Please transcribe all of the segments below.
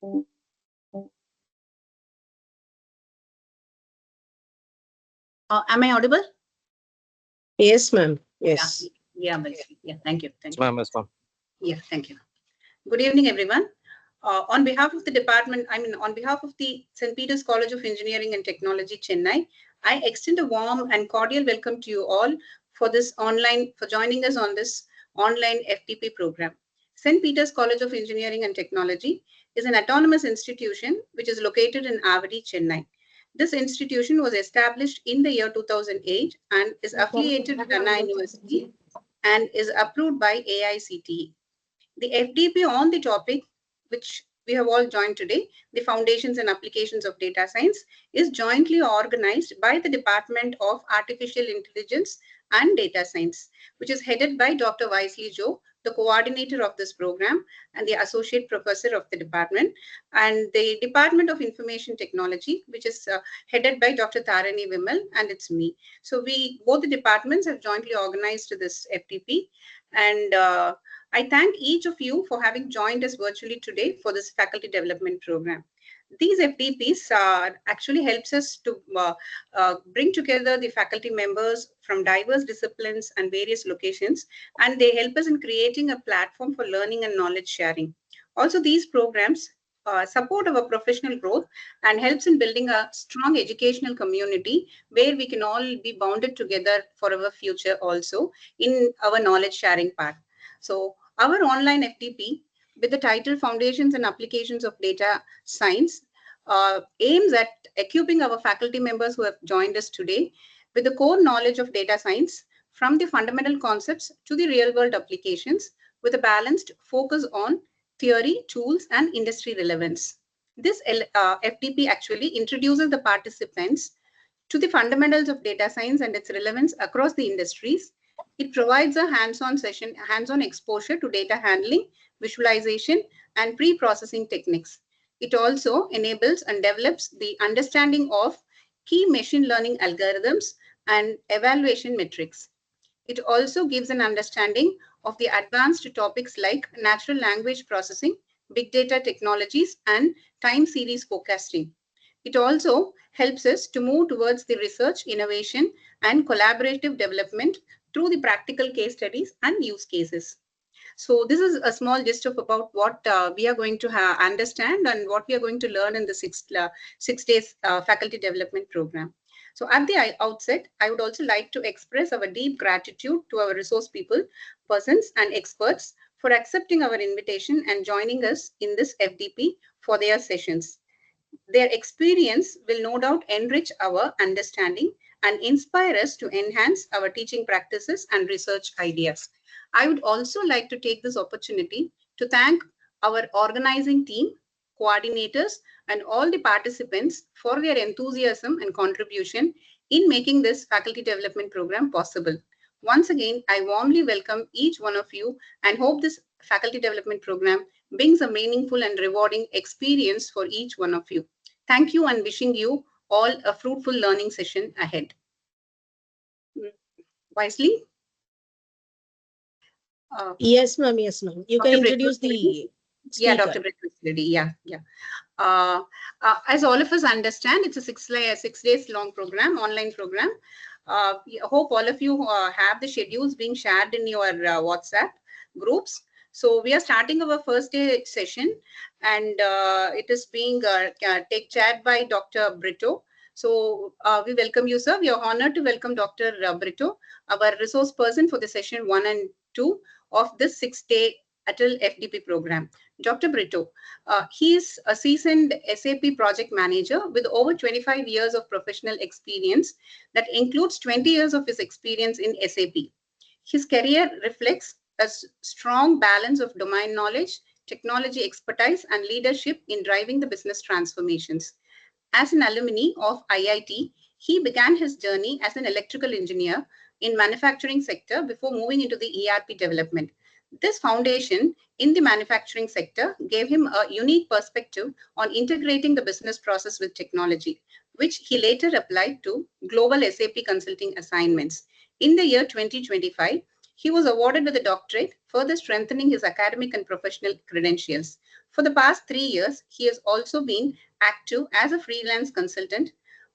Am I audible? Yes, ma'am. Yes. Yeah, yeah. Thank you. Yes, ma'am. Yes, ma'am. Yeah, thank you. Good evening, everyone. On behalf of the department, on behalf of the St. Peter's College of Engineering and Technology, Chennai, I extend a warm and cordial welcome to you all for joining us on this online FDP program. St. Peter's College of Engineering and Technology is an autonomous institution which is located in Avadi, Chennai. This institution was established in the year 2008 and is affiliated with Anna University and is approved by AICTE. The FDP on the topic, which we have all joined today, the Foundations and Applications of Data Science, is jointly organized by the Department of Artificial Intelligence and Data Science, which is headed by Dr. Wesley Joe, the coordinator of this program and the associate professor of the department, and the Department of Information Technology, which is headed by Dr. Tarani Vimal, and it's me. So both the departments have jointly organized this FDP, and I thank each of you for having joined us virtually today for this faculty development program. These FDPs actually helps us to bring together the faculty members from diverse disciplines and various locations, and they help us in creating a platform for learning and knowledge sharing. Also, these programs support our professional growth and helps in building a strong educational community where we can all be bounded together for our future also in our knowledge sharing part. So our online FDP with the title Foundations and Applications of Data Science aims at equipping our faculty members who have joined us today with the core knowledge of data science from the fundamental concepts to the real world applications with a balanced focus on theory, tools, and industry relevance. This FDP actually introduces the participants to the fundamentals of data science and its relevance across the industries. It provides a hands-on exposure to data handling, visualization, and pre-processing techniques. It also enables and develops the understanding of key machine learning algorithms and evaluation metrics. It also gives an understanding of the advanced topics like natural language processing, big data technologies, and time series forecasting. It also helps us to move towards the research, innovation, and collaborative development through the practical case studies and use cases. So this is a small gist of about what we are going to understand and what we are going to learn in the 6 days faculty development program. So at the outset, I would also like to express our deep gratitude to our resource people, persons, and experts for accepting our invitation and joining us in this FDP for their sessions. Their experience will no doubt enrich our understanding and inspire us to enhance our teaching practices and research ideas. I would also like to take this opportunity to thank our organizing team, coordinators, and all the participants for their enthusiasm and contribution in making this faculty development program possible. Once again, I warmly welcome each one of you and hope this faculty development program brings a meaningful and rewarding experience for each one of you. Thank you and wishing you all a fruitful learning session ahead. Wisely? Yes, ma'am. Yes, ma'am. You can introduce the speaker. Yeah, Dr. Britto is ready. Yeah. As all of us understand, it's a 6 days long program, online program. I hope all of you have the schedules being shared in your WhatsApp groups. So we are starting our first day session, and it is being take chat by Dr. Britto. So we welcome you, sir. We are honored to welcome Dr. Britto, our resource person for the session 1 and 2 of this 6-day ATAL FDP program. Dr. Britto, he is a seasoned SAP project manager with over 25 years of professional experience that includes 20 years of his experience in SAP. His career reflects a strong balance of domain knowledge, technology expertise, and leadership in driving the business transformations. As an alumni of IIT, he began his journey as an electrical engineer in manufacturing sector before moving into the ERP development. This foundation in the manufacturing sector gave him a unique perspective on integrating the business process with technology, which he later applied to global SAP consulting assignments. In the year 2025, he was awarded with a doctorate, further strengthening his academic and professional credentials. For the past 3 years, he has also been active as a freelance consultant,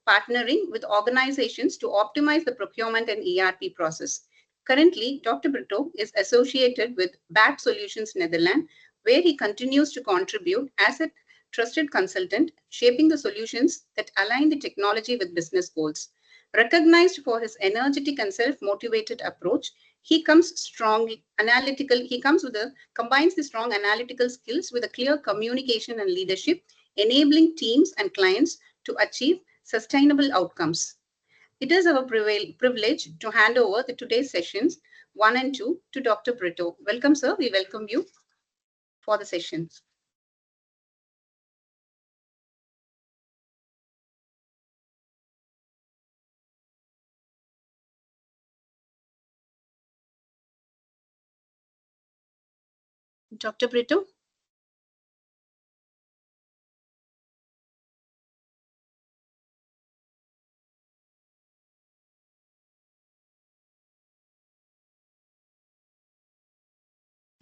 partnering with organizations to optimize the procurement and ERP process. Currently, Dr. Britto is associated with BAT Solutions Netherlands, where he continues to contribute as a trusted consultant, shaping the solutions that align the technology with business goals. Recognized for his energetic and self-motivated approach, he comes strong analytical. He combines the strong analytical skills with a clear communication and leadership, enabling teams and clients to achieve sustainable outcomes. It is our privilege to hand over today's sessions 1 and 2 to Dr. Britto. Welcome, sir. We welcome you for the sessions. Dr. Britto?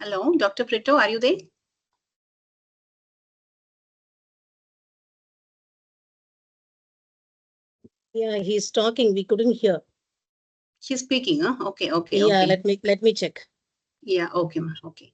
Hello, Dr. Britto, are you there? Yeah, he's talking. We couldn't hear. He's speaking, huh? Okay. Yeah, okay. let me check. Yeah, okay, okay.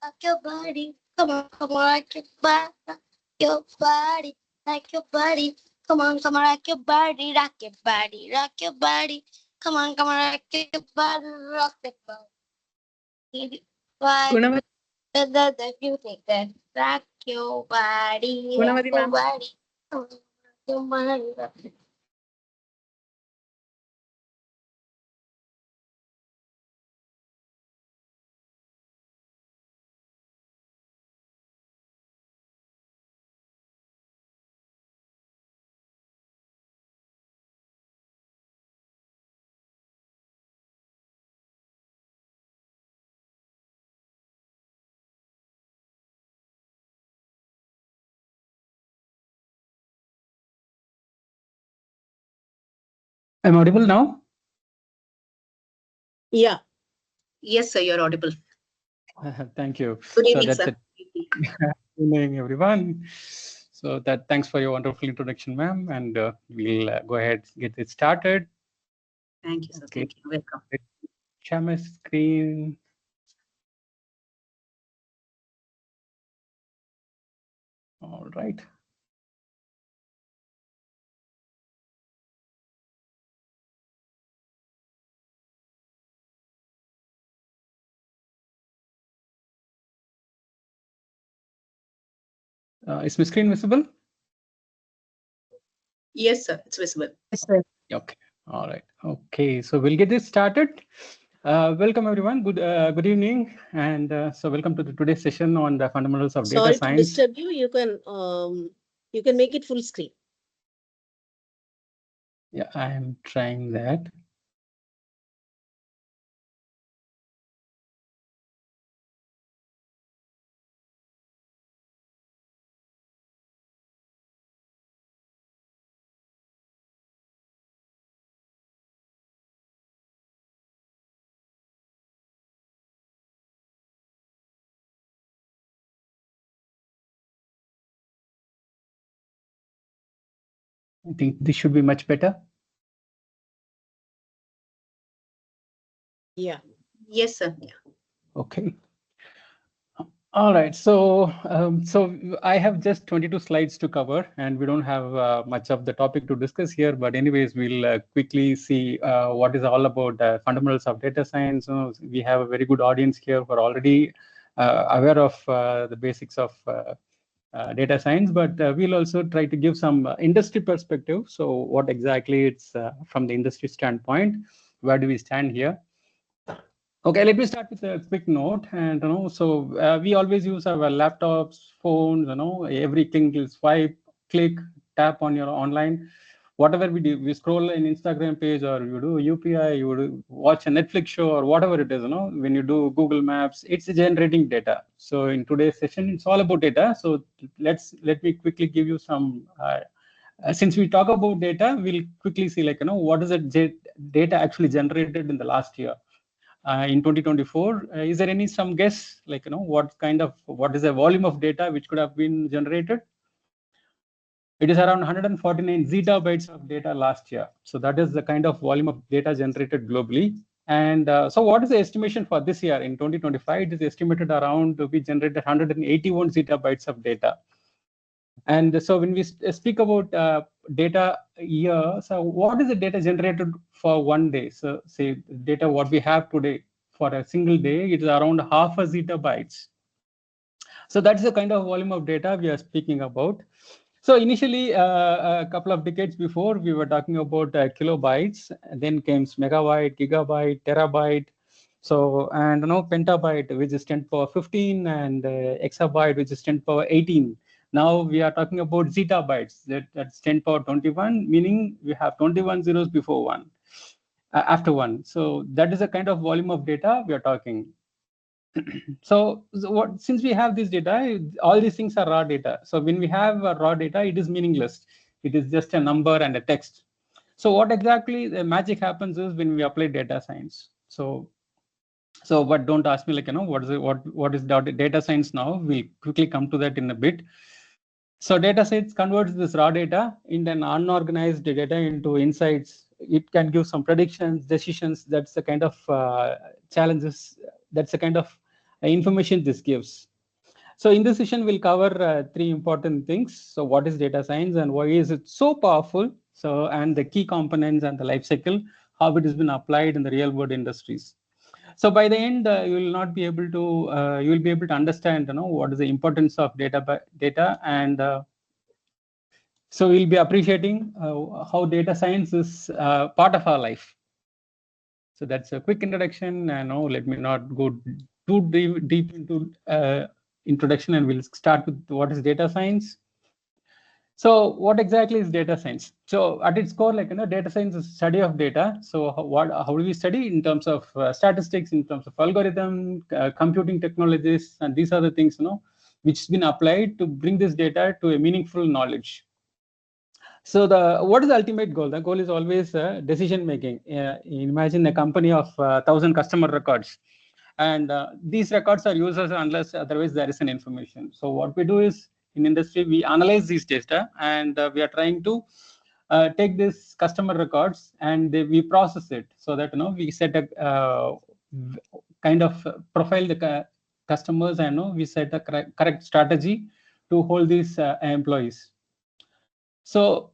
Rock your body, come on, rock your body, your body, like your body. Come on, rock your body, rock your body, rock your body. Come on, rock your body, rock your body. Why? The music that rock your body, rock your body. Come on, rock your body, rock your I'm audible now? Yeah. Yes, sir, you're audible. Thank you. Good evening, that's sir. Good evening, everyone. So thanks for your wonderful introduction, ma'am. And we'll go ahead get it started. Thank you, sir. Okay. Thank you. Welcome. Share my screen. All right. Is my screen visible? Yes, sir, it's visible. Yes, sir. Okay. All right. Okay. So we'll get this started. Welcome, everyone. Good evening. And so welcome to today's session on the fundamentals of data Sorry science. to disturb you. You can make it full screen. Yeah, I am trying that. I think this should be much better. Yeah. Yes, sir. Yeah. Okay. All right. So I have just 22 slides to cover, and we don't have much of the topic to discuss here. But anyways, we'll quickly see what is all about fundamentals of data science. We have a very good audience here who are already aware of the basics of data science, but we'll also try to give some industry perspective. So what exactly it's from the industry standpoint, where do we stand here? Okay, let me start with a quick note. And so we always use our laptops, phones. Every single swipe, click tap on your online, whatever we do, we scroll an Instagram page, or you do UPI, you do watch a Netflix show, or whatever it is, when you do Google Maps, it's generating data. So in today's session, it's all about data. So let me quickly give you some, since we talk about data, we'll quickly see what is the data actually generated in the last year. In 2024, is there some guess, what is the volume of data which could have been generated? It is around 149 zettabytes of data last year. So that is the kind of volume of data generated globally. And so what is the estimation for this year? In 2025, it is estimated around to be generated 181 zettabytes of data. And so when we speak about data year, so what is the data generated for one day? So say data what we have today for a single day, it is around half a zettabytes. So that's the kind of volume of data we are speaking about. So initially, a couple of decades before, we were talking about kilobytes, and then came megabyte, gigabyte, terabyte. So, and pentabyte, which is 10 to the power 15, and exabyte, which is 10 to the power 18. Now we are talking about zettabytes, that's 10 to the power 21, meaning we have 21 zeros before one, after one. So that is the kind of volume of data we are talking. So since we have this data, all these things are raw data. So when we have raw data, it is meaningless. It is just a number and a text. So what exactly the magic happens is when we apply data science. So but don't ask me what is data science now. We'll quickly come to that in a bit. So data science converts this raw data in an unorganized data into insights. It can give some predictions, decisions. That's the kind of challenges. That's the kind of information this gives. So in this session, we'll cover three important things. So what is data science and why is it so powerful? So, and the key components and the life cycle, how it has been applied in the real world industries. So by the end, you will not be able to, you will be able to understand, what is the importance of data, and so we'll be appreciating how data science is part of our life. So that's a quick introduction. Let me not go too deep into introduction, and we'll start with what is data science. So what exactly is data science? So at its core, data science is study of data. So how do we study in terms of statistics, in terms of algorithm, computing technologies, and these are the things which has been applied to bring this data to a meaningful knowledge. So what is the ultimate goal? The goal is always decision making. Imagine a company of 1,000 customer records, and these records are useless unless otherwise there is an information. So what we do is, in industry, we analyze these data, and we are trying to take these customer records and we process it so that we set a kind of profile the customers, and we set a correct strategy to hold these employees. So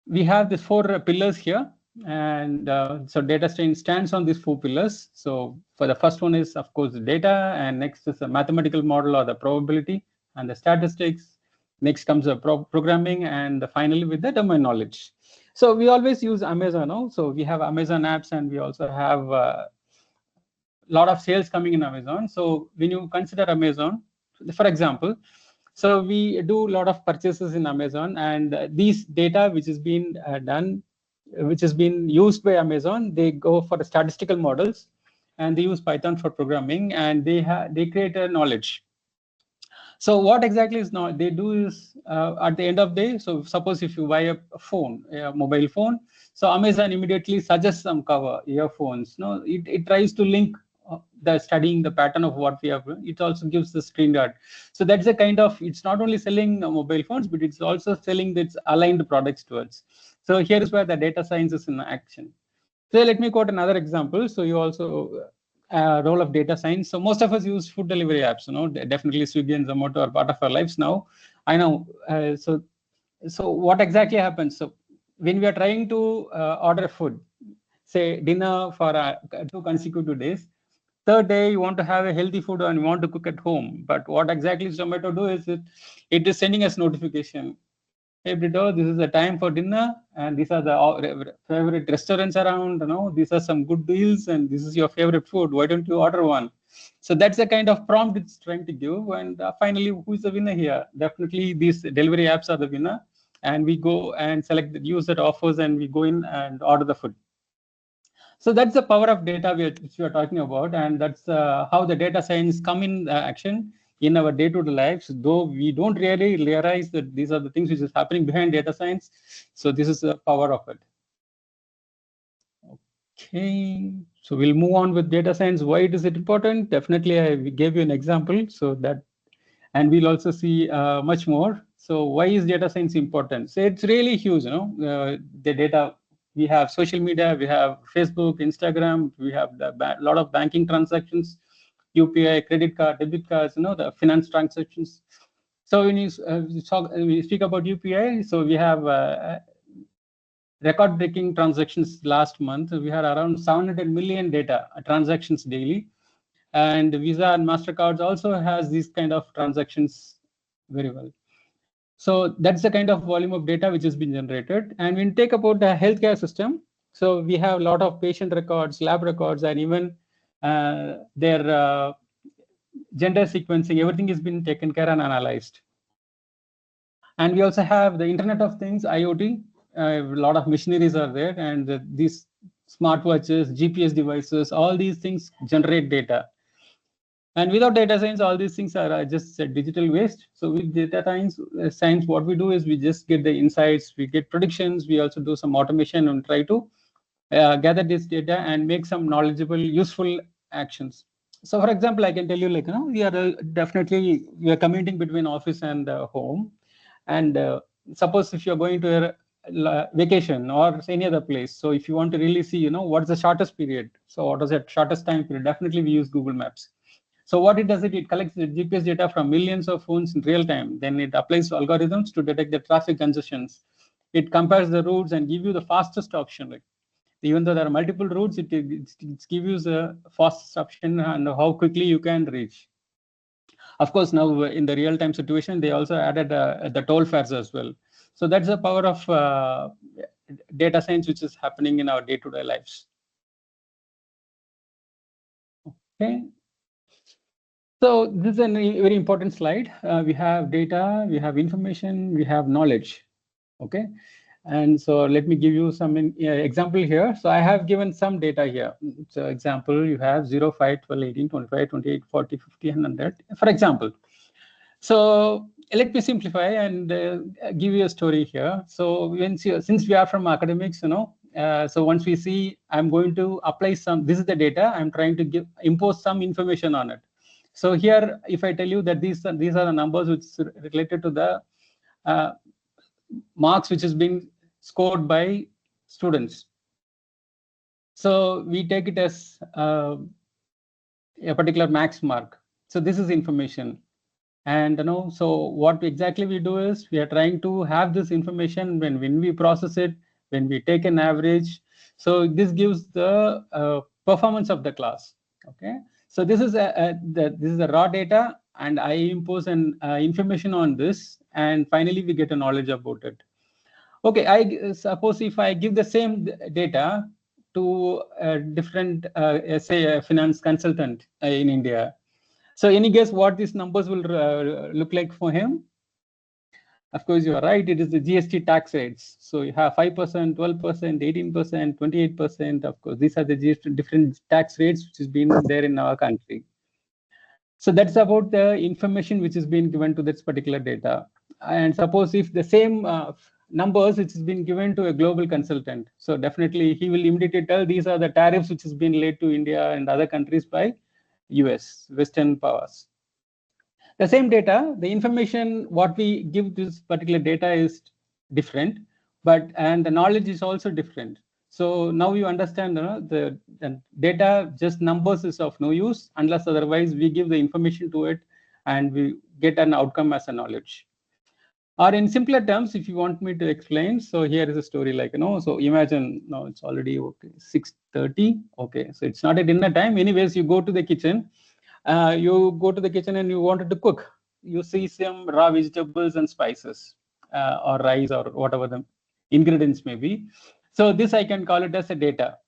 we have these four pillars here, and so data science stands on these four pillars. So for the first one is, of course, the data, and next is the mathematical model or the probability, and the statistics. Next comes the programming, and finally with the domain knowledge. So we always use Amazon. So we have Amazon apps, and we also have a lot of sales coming in Amazon. So when you consider Amazon, for example, so we do a lot of purchases in Amazon, and these data which has been done, which has been used by Amazon, they go for the statistical models, and they use Python for programming, and they create a knowledge. So what exactly is now they do is at the end of the day, so suppose if you buy a phone, a mobile phone, so Amazon immediately suggests some cover, earphones. It tries to link the studying the pattern of what we have. It also gives the screen guard. So that's a kind of, it's not only selling mobile phones, but it's also selling its aligned products towards. So here is where the data science is in action. So let me quote another example. So you also role of data science. So most of us use food delivery apps. Definitely Swiggy and Zomato are part of our lives now. I know. So what exactly happens? So when we are trying to order food, say dinner for 2 consecutive days, third day you want to have a healthy food and you want to cook at home. But what exactly Zomato do is it is sending us notification. Hey Britto, this is the time for dinner, and these are the favorite restaurants around. These are some good deals, and this is your favorite food. Why don't you order one? So that's the kind of prompt it's trying to give. And finally, who is the winner here? Definitely, these delivery apps are the winner. and we go and select the use that offers, and we go in and order the food. So that's the power of data which we are talking about, and that's how the data science come in action in our day-to-day lives, though we don't really realize that these are the things which is happening behind data science. So this is the power of it. Okay, so we'll move on with data science. Why is it important? Definitely, I gave you an example, so that, and we'll also see much more. So why is data science important? So it's really huge, the data. We have social media, we have Facebook, Instagram, we have a lot of banking transactions, UPI, credit card, debit cards, the finance transactions. So when we speak about UPI, so we have record-breaking transactions last month. We had around 700 million data transactions daily. And Visa and MasterCards also has these kind of transactions very well. So that's the kind of volume of data which has been generated. And when you take about the healthcare system, so we have a lot of patient records, lab records, and even their gender sequencing. Everything has been taken care and analyzed. And we also have the Internet of Things, IoT. A lot of machineries are there, and these smartwatches, GPS devices, all these things generate data. And without data science, all these things are just digital waste. So with data science, what we do is we just get the insights, we get predictions, we also do some automation and try to gather this data and make some knowledgeable, useful actions. So for example, I can tell you, we are definitely, we are commuting between office and home. And suppose if you're going to a vacation or any other place, so if you want to really see, what's the shortest period, so what is the shortest time period, definitely we use Google Maps. So what it does, it collects the GPS data from millions of phones in real time. Then it applies algorithms to detect the traffic congestions. It compares the routes and give you the fastest option. Like, even though there are multiple routes, it gives you the fastest option and how quickly you can reach. Of course, now in the real-time situation, they also added the toll fares as well. So that's the power of data science, which is happening in our day-to-day lives. Okay. So this is a very important slide. We have data, we have information, we have knowledge. Okay. And so let me give you some example here. So I have given some data here. So example, you have 0, 5, 12, 18, 25, 28, 40, 50, 100, for example. So let me simplify and give you a story here. So since we are from academics, so once we see, I'm going to apply some, this is the data, I'm trying to impose some information on it. So here, if I tell you that these are the numbers which are related to the marks which is being scored by students. So we take it as a particular max mark. So this is information. And so what exactly we do is we are trying to have this information when we process it, when we take an average. So this gives the performance of the class. Okay. So this is this is the raw data, and I impose an information on this, and finally we get a knowledge about it. Okay, I suppose if I give the same data to a different, say, a finance consultant in India. So any guess what these numbers will look like for him? Of course, you are right. It is the GST tax rates. So you have 5%, 12%, 18%, 28%. Of course, these are the GST different tax rates which has been there in our country. So that's about the information which is being given to this particular data. And suppose if the same numbers which has been given to a global consultant, so definitely he will immediately tell these are the tariffs which has been laid to India and other countries by US, Western powers. The same data, the information what we give this particular data is different, and the knowledge is also different. So now you understand the data, just numbers is of no use unless otherwise we give the information to it and we get an outcome as a knowledge. Or in simpler terms, if you want me to explain, so here is a story like, so imagine now it's already 6:30. Okay, so it's not a dinner time. Anyways, you go to the kitchen. You go to the kitchen and you wanted to cook. You see some raw vegetables and spices or rice or whatever the ingredients may be. So this I can call it as a data.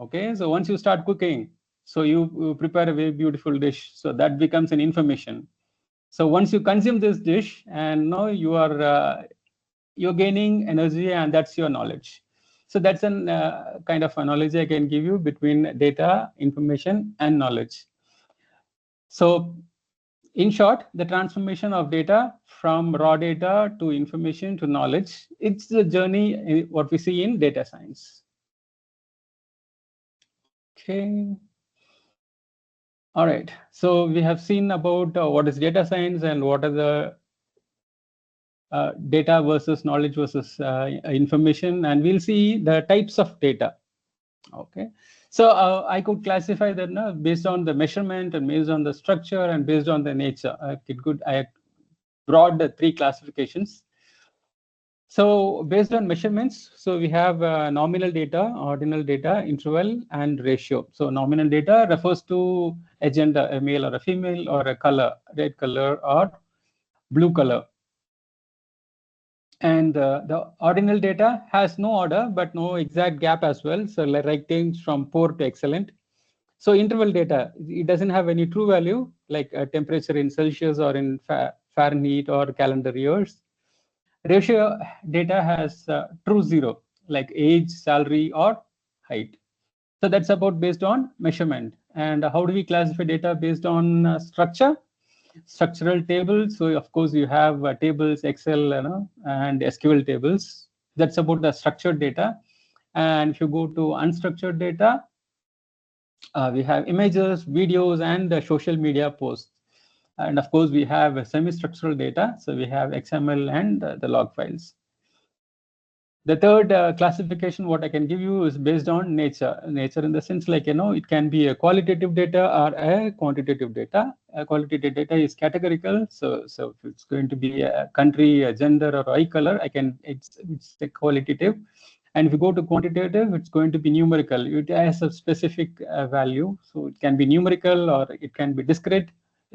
Okay, so once you start cooking, so you prepare a very beautiful dish. So that becomes an information. So once you consume this dish and now you are you're gaining energy, and that's your knowledge. So that's an kind of analogy I can give you between data, information, and knowledge. So in short, the transformation of data from raw data to information to knowledge, it's the journey what we see in data science. Okay. All right. So we have seen about what is data science and what are the data versus knowledge versus information, and we'll see the types of data. Okay. So I could classify that based on the measurement and based on the structure and based on the nature. I brought the three classifications. So based on measurements, so we have nominal data, ordinal data, interval, and ratio. So nominal data refers to a gender, a male or a female, or a color, red color or blue color. And the ordinal data has no order, but no exact gap as well. So like things from poor to excellent. So interval data, it doesn't have any true value, like temperature in Celsius or in Fahrenheit or calendar years. Ratio data has true zero, like age, salary, or height. So that's about based on measurement. And how do we classify data based on structure? Structural tables. So of course you have tables, Excel, and SQL tables. That's about the structured data. And if you go to unstructured data, we have images, videos, and social media posts. And of course, we have semi-structural data. So we have XML and the log files. The third classification, what I can give you, is based on nature. Nature in the sense like, it can be a qualitative data or a quantitative data. A qualitative data is categorical. So if it's going to be a country, a gender, or eye color, it's a qualitative. And if you go to quantitative, it's going to be numerical. It has a specific value. So it can be numerical or it can be discrete,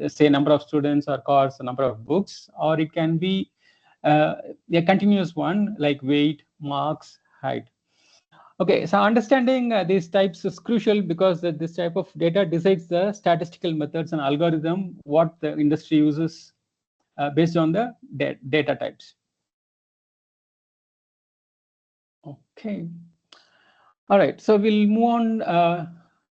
say number of students or cars, number of books, or it can be a continuous one like weight, marks, height. Okay, so understanding these types is crucial because this type of data decides the statistical methods and algorithm what the industry uses based on the data types. Okay. All right, so we'll move on.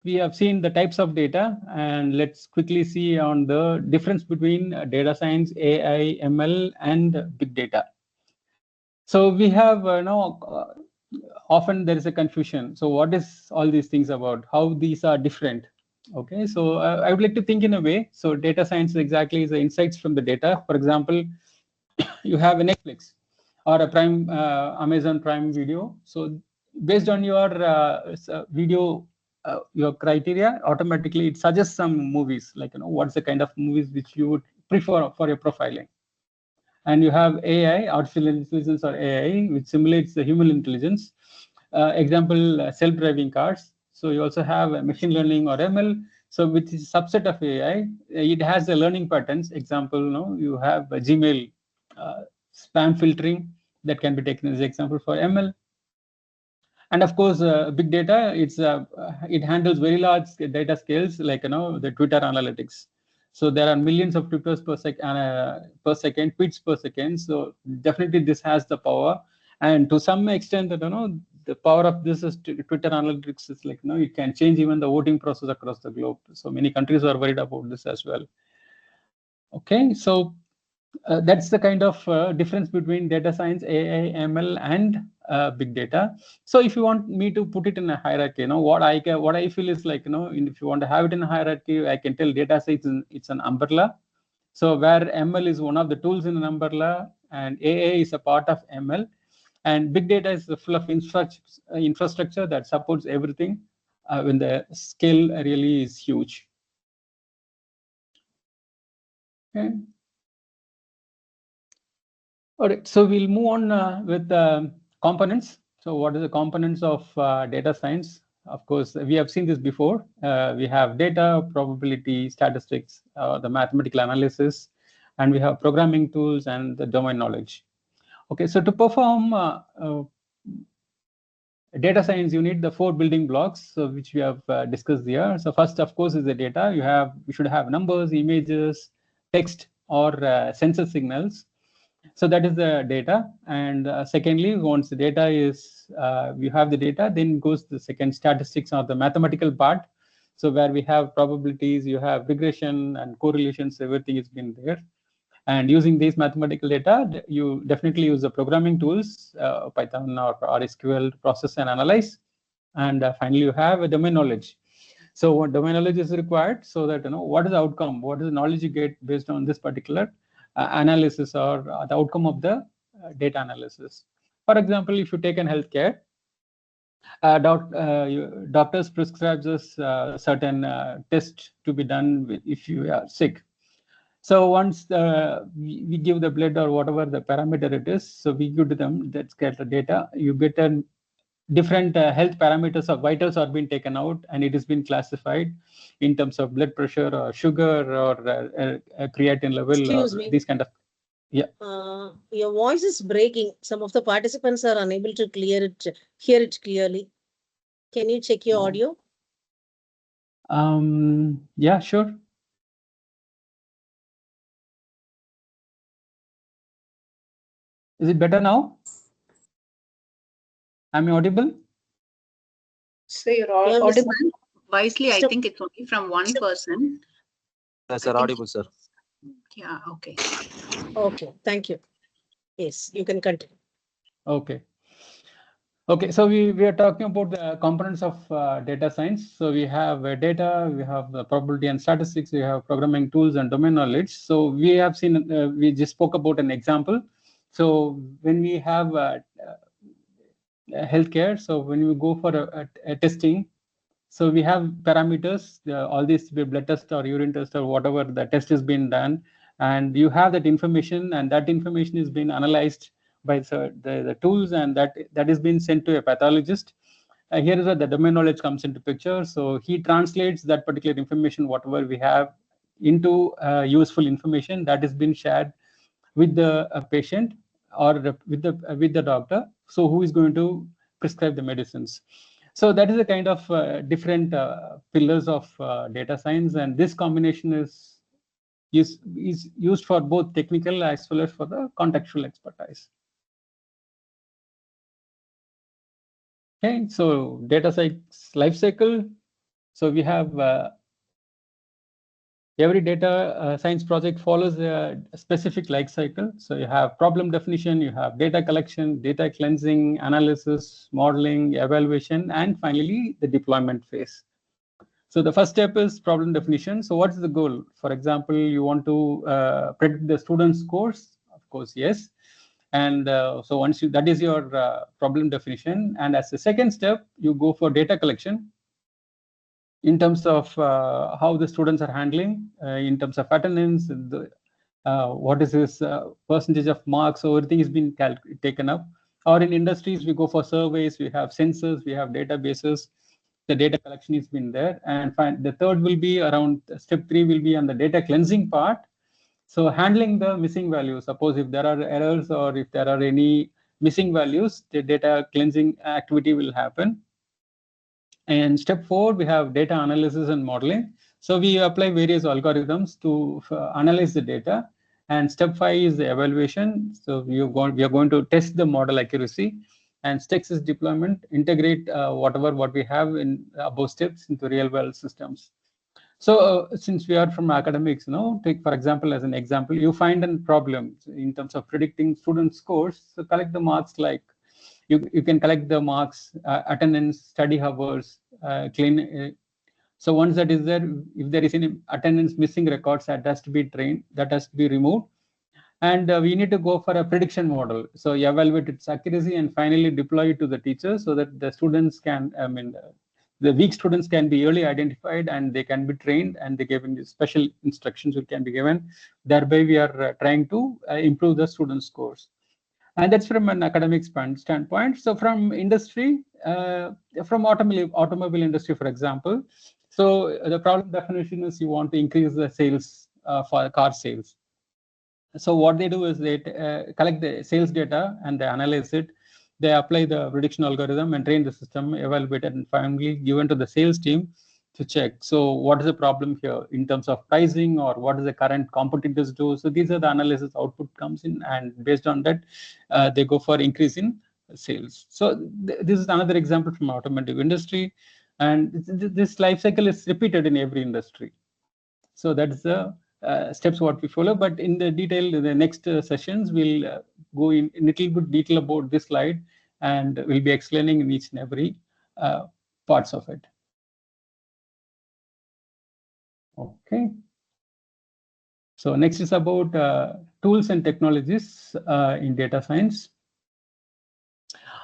We have seen the types of data, and let's quickly see on the difference between data science, AI, ML, and big data. So we have often there is a confusion. So what is all these things about? How these are different? Okay, so I would like to think in a way. So data science exactly is the insights from the data. For example, you have a Netflix or a Prime Amazon Prime Video. So based on your video, your criteria, automatically it suggests some movies, like what's the kind of movies which you would prefer for your profiling. And you have AI, artificial intelligence or AI, which simulates the human intelligence. Example, self-driving cars. So you also have machine learning or ML. So which is a subset of AI. It has the learning patterns. Example, you have Gmail spam filtering that can be taken as an example for ML. And of course, big data, it handles very large data scales like the Twitter analytics. So there are millions of tweets per second. So definitely this has the power. And to some extent, the power of this is Twitter analytics is like, it can change even the voting process across the globe. So many countries are worried about this as well. Okay, so that's the kind of difference between data science, AI, ML, and big data. So if you want me to put it in a hierarchy, what I feel is like, if you want to have it in a hierarchy, I can tell data science it's an umbrella. So where ML is one of the tools in an umbrella, and AI is a part of ML, and big data is full of infrastructure that supports everything when the scale really is huge. Okay. All right, so we'll move on with components. So what are the components of data science? Of course, we have seen this before. We have data, probability, statistics, the mathematical analysis, and we have programming tools and the domain knowledge. Okay, so to perform data science, you need the 4 building blocks, which we have discussed here. So first, of course, is the data. You should have numbers, images, text, or sensor signals. So that is the data. And secondly, once the data is, you have the data, then goes the second statistics or the mathematical part. So where we have probabilities, you have regression and correlations, everything has been there. And using these mathematical data, you definitely use the programming tools, Python or SQL to process and analyze. And finally, you have a domain knowledge. So what domain knowledge is required so that, what is the outcome, what is the knowledge you get based on this particular analysis or the outcome of the data analysis. For example, if you take in healthcare, doctors prescribe us certain test to be done if you are sick. So once we give the blood or whatever the parameter it is, so we give to them, that's get the data. You get a different health parameters of vitals are being taken out, and it has been classified in terms of blood pressure or sugar or creatine level. Excuse me. These kind of, yeah. Your voice is breaking. Some of the participants are unable to hear it clearly. Can you check your audio? Yeah, sure. Is it better now? Am I audible? So you're all audible. Wisely, I think it's only from one person. Yes, sir, audible, sir. Yeah, okay. Okay, thank you. Yes, you can continue. Okay. Okay, so we are talking about the components of data science. So we have data, we have the probability and statistics, we have programming tools and domain knowledge. So we have seen, we just spoke about an example. So when we have healthcare, so when we go for a testing, so we have parameters, all these blood test or urine test or whatever the test has been done, and you have that information, and that information is being analyzed by the tools, and that is being sent to a pathologist. Here is where the domain knowledge comes into picture. So he translates that particular information, whatever we have, into useful information that has been shared with the patient or with the doctor. So who is going to prescribe the medicines? So that is a kind of different pillars of data science, and this combination is used for both technical as well as for the contextual expertise. Okay, so data science life cycle. So we have every data science project follows a specific life cycle. So you have problem definition, you have data collection, data cleansing, analysis, modeling, evaluation, and finally the deployment phase. So the first step is problem definition. So what's the goal? For example, you want to predict the student's scores? Of course, yes. And so once that is your problem definition. And as a second step, you go for data collection in terms of how the students are handling, in terms of attendance, what is his percentage of marks, so everything is being taken up. Or in industries, we go for surveys, we have sensors, we have databases, the data collection has been there. And the third will be around, step 3 will be on the data cleansing part. So handling the missing values, suppose if there are errors or if there are any missing values, the data cleansing activity will happen. And step 4, we have data analysis and modeling. So we apply various algorithms to analyze the data. And step 5 is the evaluation. So we are going to test the model accuracy. And step 6 is deployment, integrate what we have in above steps into real world systems. So since we are from academics, take for example, as an example, you find a problem in terms of predicting student scores. So collect the marks, like you can collect the marks, attendance, study hours, clean. So once that is there, if there is any attendance missing records, that has to be trained, that has to be removed. And we need to go for a prediction model. So you evaluate its accuracy and finally deploy it to the teachers so that the students can, the weak students can be early identified and they can be trained, and they given special instructions which can be given. Thereby, we are trying to improve the student scores. And that's from an academic standpoint. So from industry, from automobile industry, for example, so the problem definition is you want to increase the sales for car sales. So what they do is they collect the sales data and they analyze it. They apply the prediction algorithm and train the system, evaluate it, and finally given to the sales team. to check. So what is the problem here in terms of pricing, or what is the current competitors do? So these are the analysis output comes in, and based on that, they go for increase in sales. So this is another example from automotive industry, and this life cycle is repeated in every industry. So that's the steps what we follow. But in the detail, in the next sessions, we'll go in a little bit detail about this slide, and we'll be explaining in each and every parts of it. Okay. So next is about tools and technologies in data science.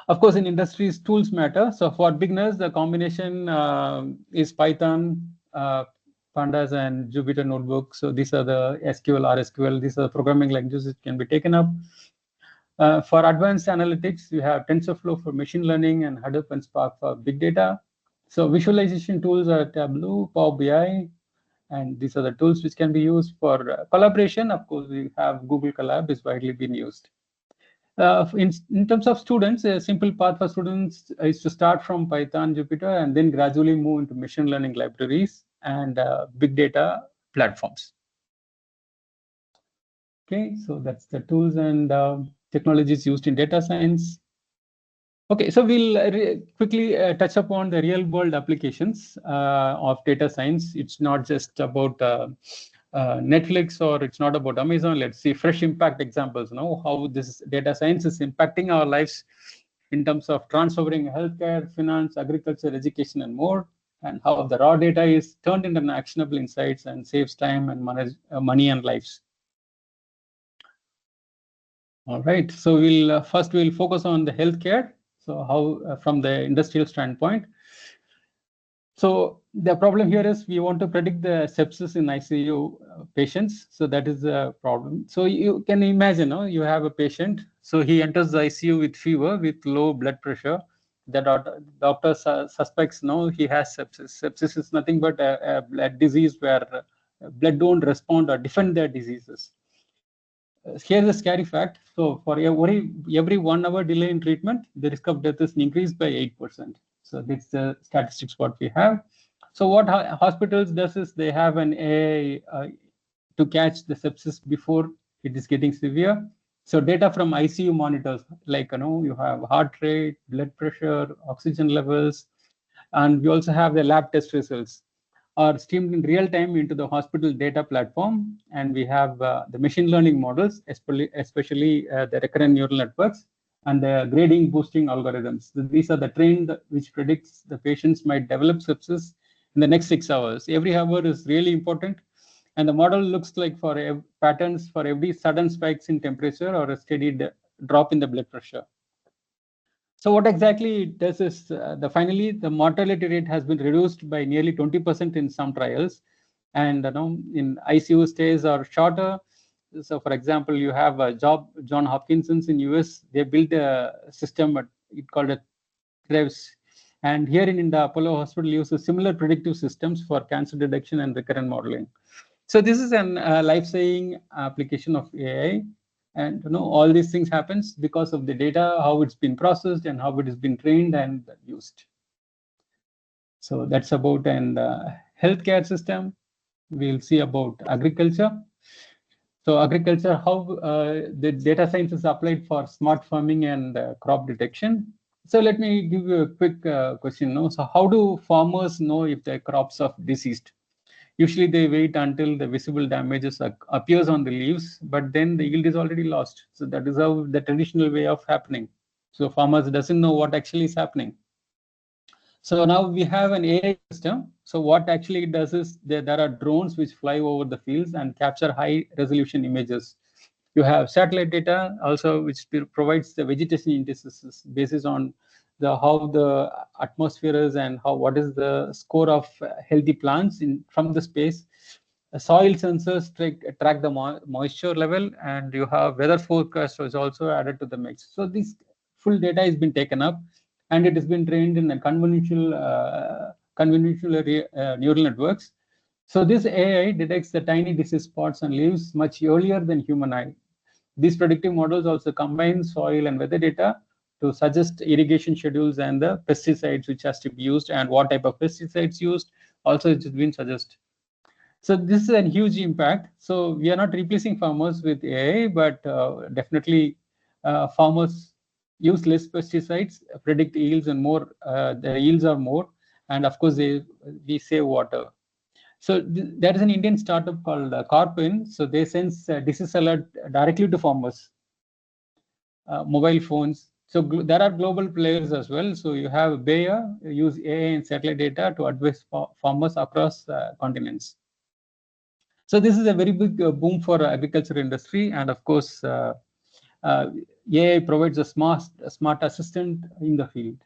Of course, in industries, tools matter. So for beginners, the combination is Python, Pandas, and Jupyter Notebook. So these are the SQL, RSQL. These are the programming languages that can be taken up. For advanced analytics, you have TensorFlow for machine learning and Hadoop and Spark for big data. So visualization tools are Tableau, Power BI, and these are the tools which can be used for collaboration. Of course, we have Google Colab is widely being used. In terms of students, a simple path for students is to start from Python, Jupyter, and then gradually move into machine learning libraries and big data platforms. Okay, so that's the tools and technologies used in data science. Okay, so we'll quickly touch upon the real world applications of data science. It's not just about Netflix, or it's not about Amazon. Let's see fresh impact examples, how this data science is impacting our lives in terms of transferring healthcare, finance, agriculture, education, and more, and how the raw data is turned into actionable insights and saves time and money and lives. All right, so we'll first focus on the healthcare. So how from the industrial standpoint. So the problem here is we want to predict the sepsis in ICU patients. So that is the problem. So you can imagine, you have a patient. So he enters the ICU with fever, with low blood pressure. The doctor suspects he has sepsis. Sepsis is nothing but a blood disease where blood don't respond or defend their diseases. Here's a scary fact. So for every 1 hour delay in treatment, the risk of death is increased by 8%. So that's the statistics what we have. So what hospitals does is they have an AI to catch the sepsis before it is getting severe. So data from ICU monitors, like you have heart rate, blood pressure, oxygen levels, and we also have the lab test results are streamed in real time into the hospital data platform, and we have the machine learning models, especially the recurrent neural networks and the grading boosting algorithms. These are the trained which predicts the patients might develop sepsis in the next 6 hours. Every hour is really important, and the model looks like for patterns for every sudden spikes in temperature or a steady drop in the blood pressure. So what exactly it does is finally the mortality rate has been reduced by nearly 20% in some trials, and in ICU stays are shorter. So for example, you have John Hopkinson's in US. They built a system it called a Krebs, and here in the Apollo Hospital uses similar predictive systems for cancer detection and recurrent modeling. So this is an life-saving application of AI. And all these things happens because of the data, how it's been processed and how it has been trained and used. So that's about an healthcare system. We'll see about agriculture. So agriculture, how the data science is applied for smart farming and crop detection. So let me give you a quick question. So how do farmers know if their crops are diseased? Usually they wait until the visible damages appears on the leaves, but then the yield is already lost. So that is how the traditional way of happening. So farmers doesn't know what actually is happening. So now we have an AI system. So what actually it does is there are drones which fly over the fields and capture high resolution images. You have satellite data also, which provides the vegetation indices basis on how the atmosphere is and what is the score of healthy plants from the space. Soil sensors track the moisture level, and you have weather forecast is also added to the mix. So this full data has been taken up, and it has been trained in a convolutional neural networks. So this AI detects the tiny disease spots on leaves much earlier than human eye. These predictive models also combine soil and weather data to suggest irrigation schedules and the pesticides which has to be used and what type of pesticides used, also it's been suggested. So this is a huge impact. So we are not replacing farmers with AI, but definitely farmers use less pesticides, predict yields and more. The yields are more, and of course we save water. So there is an Indian startup called Corpin. So they send disease alert directly to farmers, mobile phones. So there are global players as well. So you have Bayer use AI and satellite data to advise farmers across continents. So this is a very big boom for agriculture industry, and of course, AI provides a smart assistant in the field.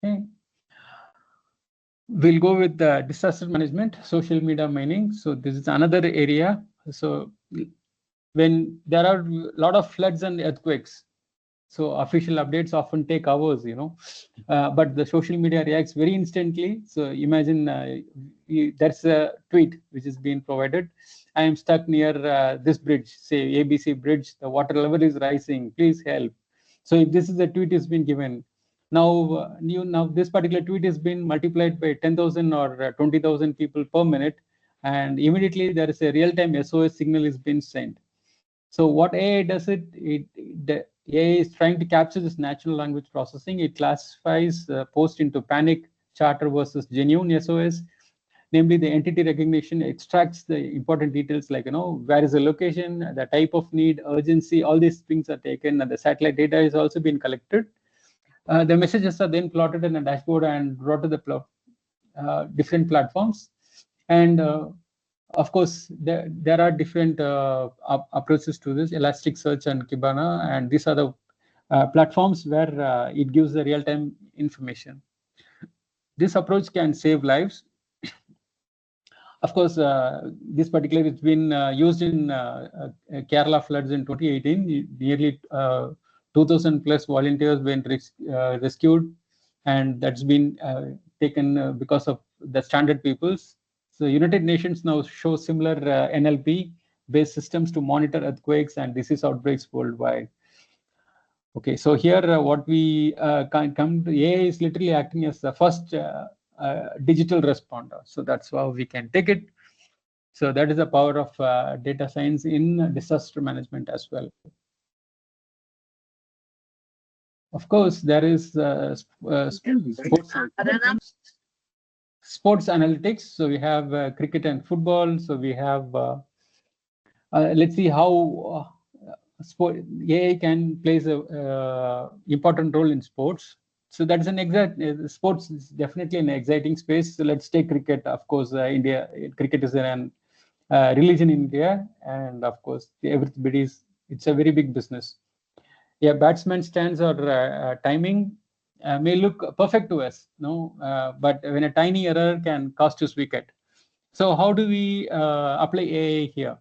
Okay. We'll go with the disaster management, social media mining. So this is another area. So when there are a lot of floods and earthquakes, so official updates often take hours, but the social media reacts very instantly. So imagine there's a tweet which is being provided. I am stuck near this bridge, say ABC bridge. The water level is rising. Please help. So if this is a tweet has been given, now this particular tweet has been multiplied by 10,000 or 20,000 people per minute, and immediately there is a real-time SOS signal is being sent. So what AI does the AI is trying to capture this natural language processing. It classifies post into panic, charter versus genuine SOS. Namely, the entity recognition extracts the important details like, where is the location, the type of need, urgency, all these things are taken, and the satellite data is also being collected. The messages are then plotted in a dashboard and brought to the different platforms. And of course, there are different approaches to this, Elasticsearch and Kibana, and these are the platforms where it gives the real-time information. This approach can save lives. Of course, this particular has been used in Kerala floods in 2018. Nearly 2,000 plus volunteers been rescued, and that's been taken because of the standard peoples. So United Nations now show similar NLP-based systems to monitor earthquakes and disease outbreaks worldwide. Okay, so here what we can come to, AI is literally acting as the first digital responder. So that's how we can take it. So that is the power of data science in disaster management as well. Of course, there is sports analytics. So we have cricket and football. So we have, let's see how AI can plays a important role in sports. So that's an sports is definitely an exciting space. So let's take cricket. Of course, cricket is an religion in India, and of course, it's a very big business. Yeah, batsman stance or timing may look perfect to us, but when a tiny error can cost us wicket. So how do we apply AI here?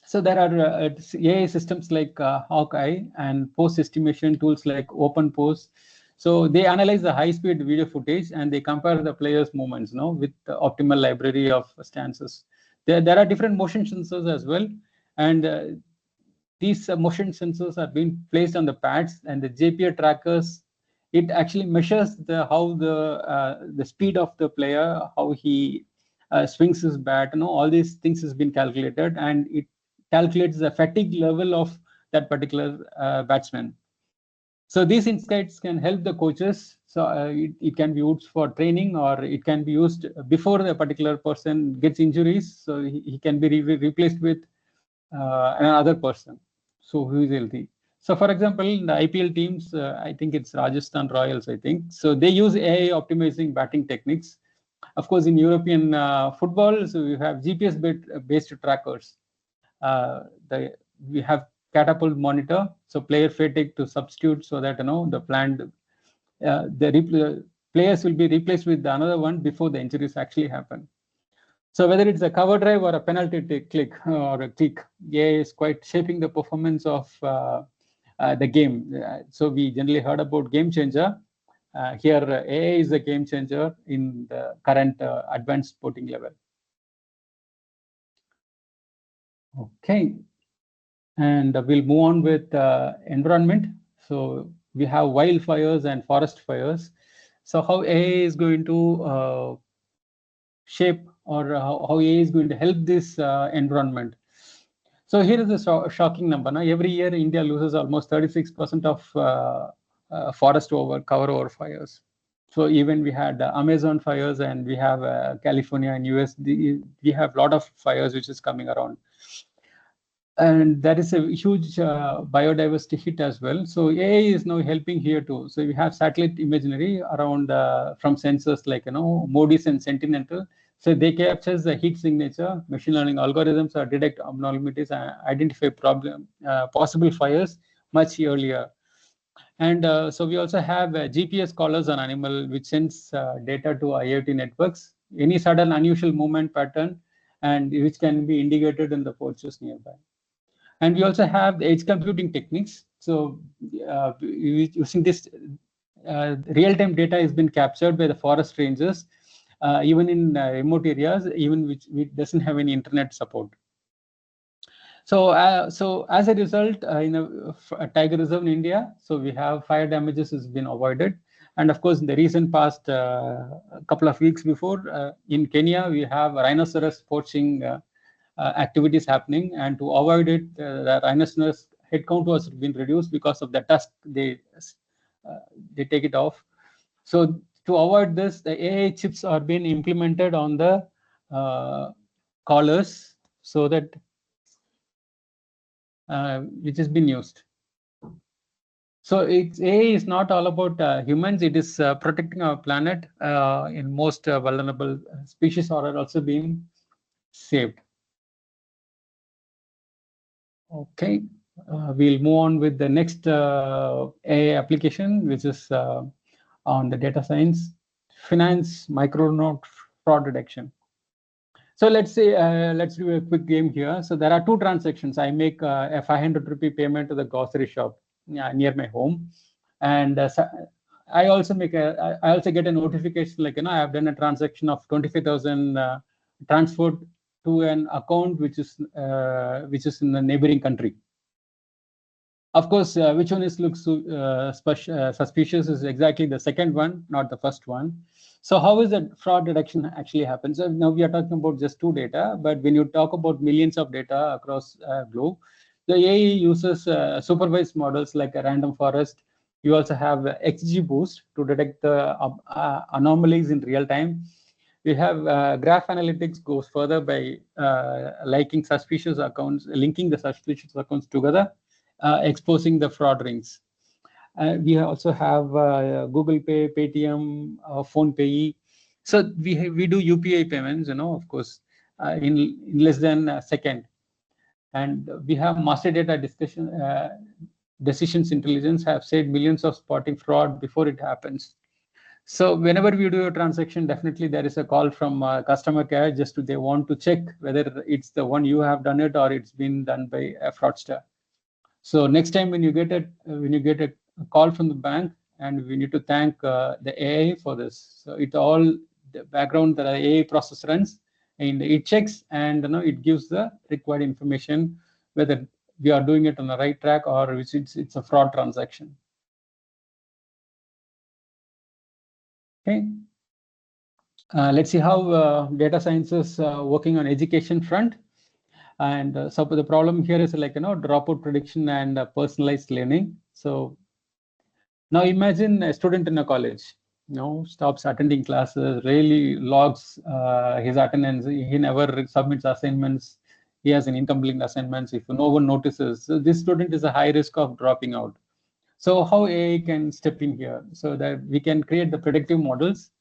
So there are AI systems like Hawkeye and post estimation tools like OpenPost. So they analyze the high-speed video footage and they compare the players' movements, with the optimal library of stances. There are different motion sensors as well, and these motion sensors are being placed on the pads, and the JPA trackers. It actually measures how the speed of the player, how he swings his bat. All these things has been calculated, and it calculates the fatigue level of that particular batsman. So these insights can help the coaches. So it can be used for training, or it can be used before the particular person gets injuries. So he can be replaced with another person, so who is healthy. So for example, in the IPL teams, I think it's Rajasthan Royals, I think. So they use AI optimizing batting techniques. Of course, in European football, so we have GPS-based trackers. We have catapult monitor, so player fatigue to substitute, so that the planned players will be replaced with another one before the injuries actually happen. So whether it's a cover drive or a penalty click or a kick, AI is quite shaping the performance of the game. So we generally heard about game changer. Here, AI is a game changer in the current advanced sporting level. Okay, and we'll move on with environment. So we have wildfires and forest fires. So how AI is going to shape, or how AI is going to help this environment. So here is a shocking number. Now, every year, India loses almost 36% of forest cover over fires. So even we had Amazon fires, and we have California and US. We have a lot of fires which is coming around. And that is a huge biodiversity hit as well. So AI is now helping here too. So we have satellite imagery around from sensors like MODIS and Sentinel. So they capture the heat signature. Machine learning algorithms are detect abnormalities and identify possible fires much earlier. And so we also have GPS collars on animal, which sends data to IoT networks. Any sudden unusual movement pattern, and which can be indicated in the porches nearby. And we also have the edge computing techniques. So using this real-time data has been captured by the forest rangers, even in remote areas, even which doesn't have any internet support. So as a result, in a tiger reserve in India, so we have fire damages has been avoided. And of course, in the recent past couple of weeks before, in Kenya, we have rhinoceros poaching activities happening, and to avoid it, the rhinoceros head count was been reduced because of the tusk they take it off. So to avoid this, the AI chips are being implemented on the collars, so that which has been used. So AI is not all about humans. It is protecting our planet. In most vulnerable species are also being saved. Okay, we'll move on with the next AI application, which is on the data science, finance, micro fraud detection. So let's do a quick game here. So there are two transactions. I make a 500 rupee payment to the grocery shop near my home, and I also get a notification like I have done a transaction of 25,000 transferred to an account which is in the neighboring country. Of course, which one looks suspicious is exactly the second one, not the first one. So how is that fraud detection actually happens? So now we are talking about just two data, but when you talk about millions of data across globe, the AI uses supervised models like a random forest. You also have XGBoost to detect the anomalies in real time. We have graph analytics goes further by linking the suspicious accounts together, exposing the fraud rings. We also have Google Pay, Paytm, Phone Pay. So we do UPI payments, of course, in less than a second. And we have master data decisions intelligence have saved millions of spotting fraud before it happens. So whenever we do a transaction, definitely there is a call from customer care, they want to check whether it's the one you have done it or it's been done by a fraudster. So next time when you get a call from the bank, and we need to thank the AI for this. So the background that the AI process runs, and it checks, and it gives the required information whether we are doing it on the right track or it's a fraud transaction. Okay. Let's see how data science is working on education front. And so the problem here is dropout prediction and personalized learning. So now imagine a student in a college, stops attending classes, rarely logs his attendance. He never submits assignments. He has an incomplete assignments. If no one notices, so this student is a high risk of dropping out. So how AI can step in here, so that we can create the predictive models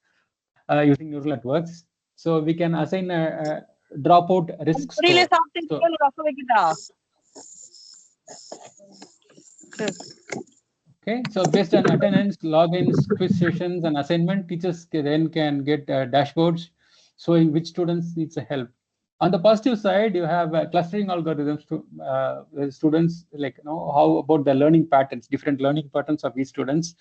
using neural networks. So we can assign a dropout risk score. Okay, so based on attendance, logins, quiz sessions, and assignment, teachers then can get dashboards showing which students needs help. On the positive side, you have clustering algorithms to students, how about the learning patterns, different learning patterns of these students.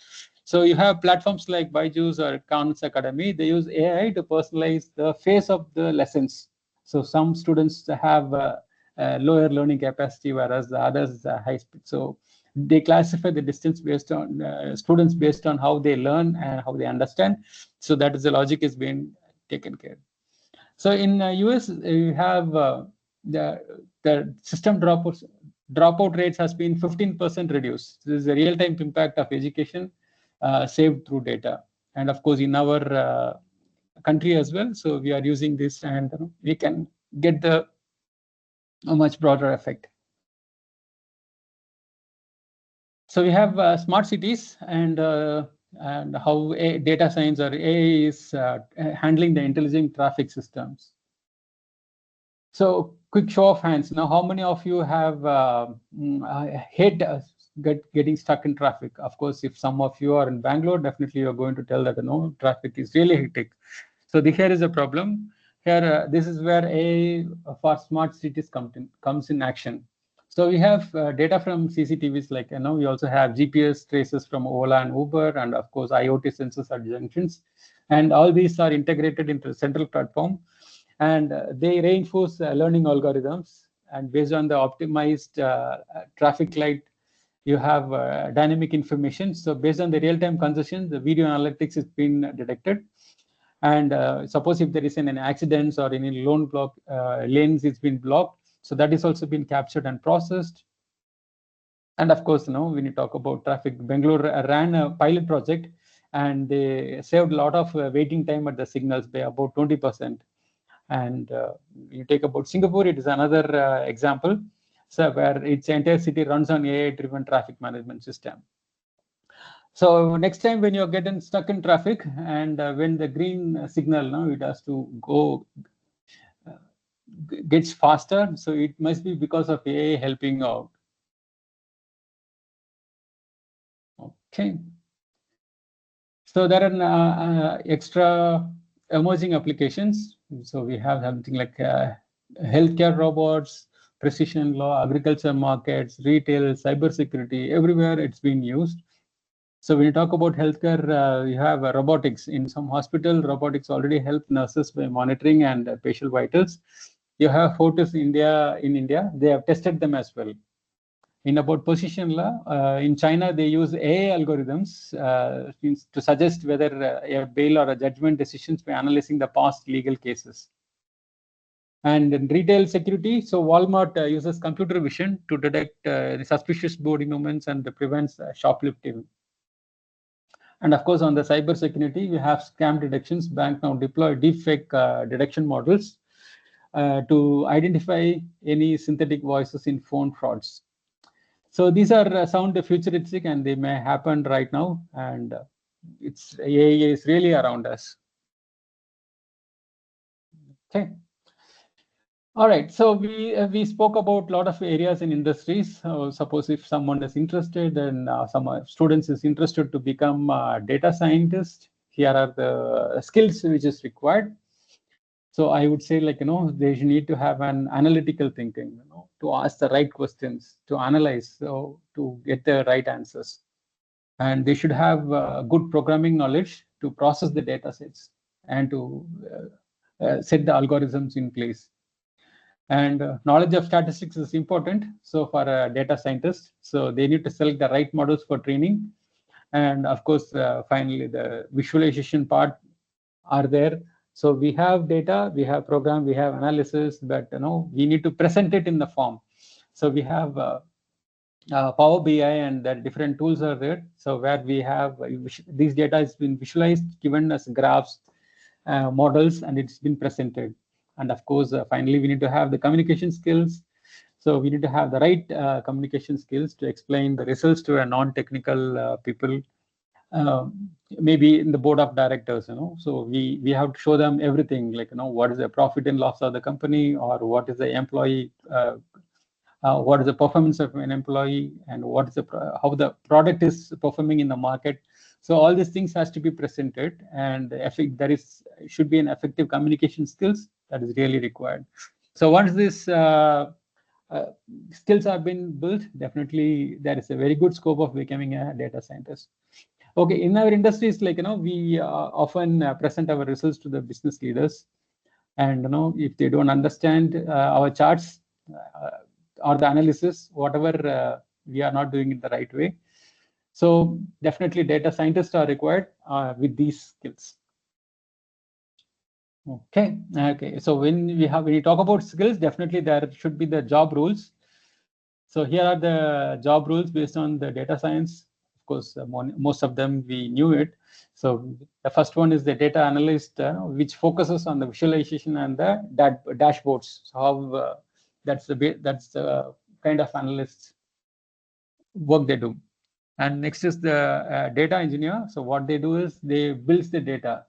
So you have platforms like Byju's or Khan's Academy. They use AI to personalize the phase of the lessons. So some students have lower learning capacity, whereas the others high speed. So they classify the distance based on students based on how they learn and how they understand. So that is the logic is being taken care. So in US, you have the system dropout rates has been 15% reduced. This is a real-time impact of education saved through data. And of course, in our country as well. So we are using this, and we can get a much broader effect. So we have smart cities and how data science or AI is handling the intelligent traffic systems. So quick show of hands. Now, how many of you have hate getting stuck in traffic? Of course, if some of you are in Bangalore, definitely you're going to tell that traffic is really hectic. So here is a problem. Here, this is where AI for smart cities comes in action. So we have data from CCTVs, like we also have GPS traces from Ola and Uber, and of course IoT sensors at junctions, and all these are integrated into a central platform, and they reinforce learning algorithms. And based on the optimized traffic light, you have dynamic information. So based on the real-time congestion, the video analytics has been detected. And suppose if there is an accident or any lanes it's been blocked, so that is also been captured and processed. And of course, when you talk about traffic, Bangalore ran a pilot project, and they saved a lot of waiting time at the signals by about 20%. And you take about Singapore, it is another example, so where its entire city runs on AI-driven traffic management system. So next time when you're getting stuck in traffic, and when the green signal, it has to go, gets faster. So it must be because of AI helping out. Okay. So there are extra emerging applications. So we have something like healthcare robots, precision law, agriculture markets, retail, cybersecurity, everywhere it's being used. So when you talk about healthcare, you have robotics. In some hospital, robotics already help nurses by monitoring and patient vitals. You have Fortis India in India. They have tested them as well. In about position law, in China, they use AI algorithms to suggest whether a bail or a judgment decisions by analyzing the past legal cases. And in retail security, so Walmart uses computer vision to detect suspicious body movements and prevents shoplifting. And of course, on the cyber security, we have scam detections. Bank now deploy deepfake detection models to identify any synthetic voices in phone frauds. So these are sound futuristic, and they may happen right now. And AI is really around us. Okay. All right. So we spoke about a lot of areas in industries. So suppose if someone is interested, and some students is interested to become a data scientist, here are the skills which is required. So I would say, they need to have an analytical thinking, to ask the right questions, to analyze, so to get the right answers. And they should have good programming knowledge to process the data sets and to set the algorithms in place. And knowledge of statistics is important. So for a data scientist, so they need to select the right models for training. And of course, finally, the visualization part are there. So we have data, we have program, we have analysis, but we need to present it in the form. So we have Power BI, and the different tools are there. So where we have these data has been visualized, given as graphs, models, and it's been presented. And of course, finally, we need to have the communication skills. So we need to have the right communication skills to explain the results to a non-technical people. Maybe in the board of directors, so we have to show them everything, like what is the profit and loss of the company, or what is the employee, what is the performance of an employee, and what is how the product is performing in the market. So all these things has to be presented, and there should be an effective communication skills that is really required. So once this skills have been built, definitely there is a very good scope of becoming a data scientist. Okay, in our industries, we often present our results to the business leaders, and if they don't understand our charts or the analysis, whatever we are not doing it the right way. So definitely data scientists are required with these skills. Okay. So when you talk about skills, definitely there should be the job rules. So here are the job rules based on the data science. Of course, most of them we knew it. So the first one is the data analyst, which focuses on the visualization and the dashboards. So how that's the kind of analysts work they do. And next is the data engineer. So what they do is they build the data.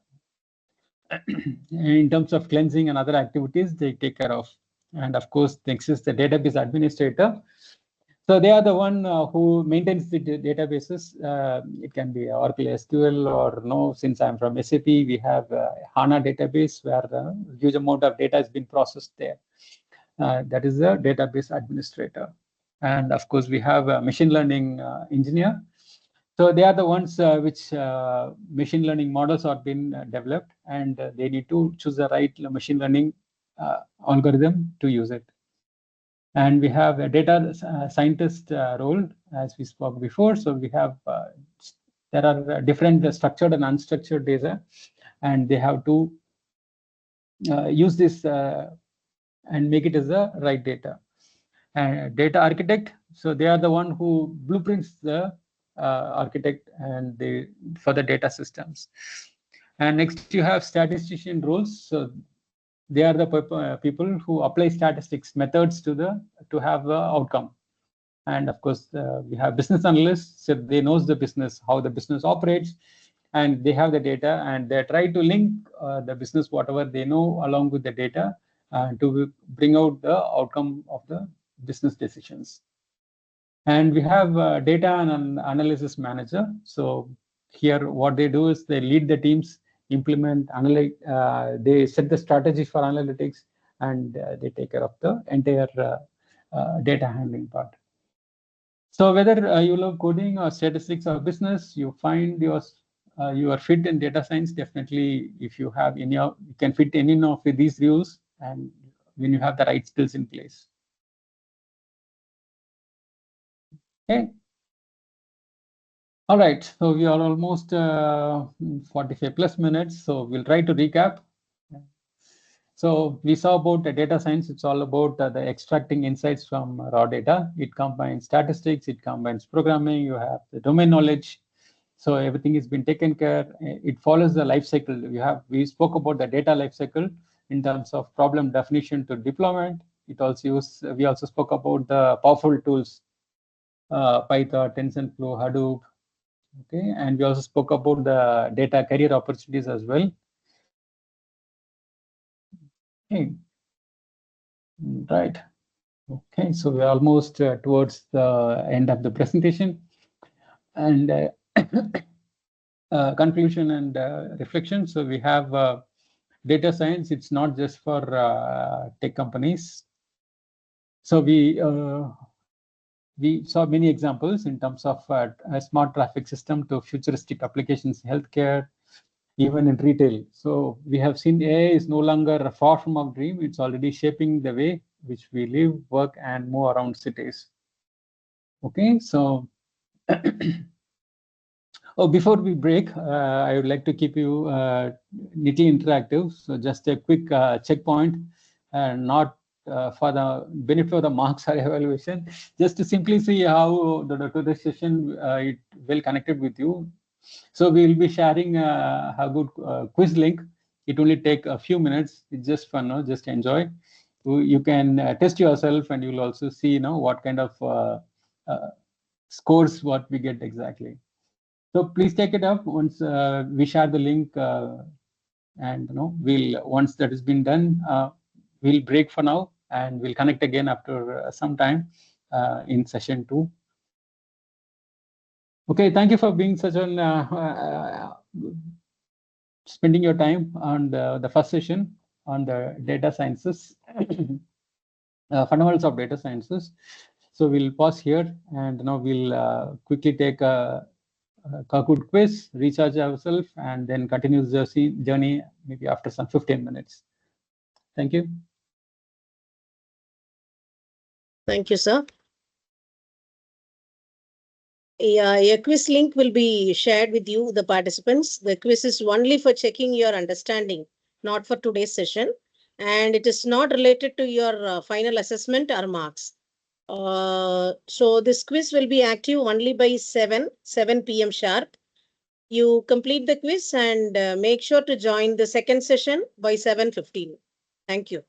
In terms of cleansing and other activities, they take care of. And of course, next is the database administrator. So they are the one who maintains the databases. It can be Oracle SQL or no. Since I'm from SAP, we have HANA database where a huge amount of data has been processed there. That is the database administrator. And of course, we have a machine learning engineer. So they are the ones which machine learning models are being developed, and they need to choose the right machine learning algorithm to use it. And we have a data scientist role, as we spoke before. So we have there are different structured and unstructured data, and they have to use this and make it as the right data. And data architect, so they are the one who blueprints the architect and for the data systems. And next you have statistician roles. So they are the people who apply statistics methods to have the outcome. And of course, we have business analysts. So they knows the business, how the business operates, and they have the data, and they try to link the business, whatever they know, along with the data to bring out the outcome of the business decisions. And we have data and analysis manager. So here what they do is they lead the teams, implement, they set the strategy for analytics, and they take care of the entire data handling part. So whether you love coding or statistics or business, you find you are fit in data science. Definitely, if you have you can fit any of these views, and when you have the right skills in place. Okay. All right. So we are almost 45 plus minutes. So we'll try to recap. So we saw about the data science. It's all about the extracting insights from raw data. It combines statistics, it combines programming, you have the domain knowledge. So everything has been taken care. It follows the life cycle. We spoke about the data life cycle in terms of problem definition to deployment. We also spoke about the powerful tools, Python, TensorFlow, Hadoop. Okay, and we also spoke about the data career opportunities as well. Okay. Right. Okay, so we're almost towards the end of the presentation, and conclusion and reflection. So we have data science. It's not just for tech companies. So we saw many examples in terms of a smart traffic system to futuristic applications, healthcare, even in retail. So we have seen AI is no longer far from our dream. It's already shaping the way which we live, work, and move around cities. Okay, so before we break, I would like to keep you neatly interactive. So just a quick checkpoint, not for the benefit of the marks or evaluation, just to simply see how the session it well connected with you. So we will be sharing a good quiz link. It only take a few minutes. It's just fun, no? Just enjoy. You can test yourself, and you'll also see, what kind of scores what we get exactly. So please take it up once we share the link, and once that has been done, we'll break for now, and we'll connect again after some time in session 2. Okay, thank you for being such an spending your time on the first session on the data sciences, fundamentals of data sciences. So we'll pause here, and now we'll quickly take a Kahoot quiz, recharge ourselves, and then continue the journey maybe after some 15 minutes. Thank you. Thank you, sir. Yeah, a quiz link will be shared with you, the participants. The quiz is only for checking your understanding, not for today's session. And it is not related to your final assessment or marks. So this quiz will be active only by 7 p.m. sharp. You complete the quiz and make sure to join the second session by 7:15. Thank you.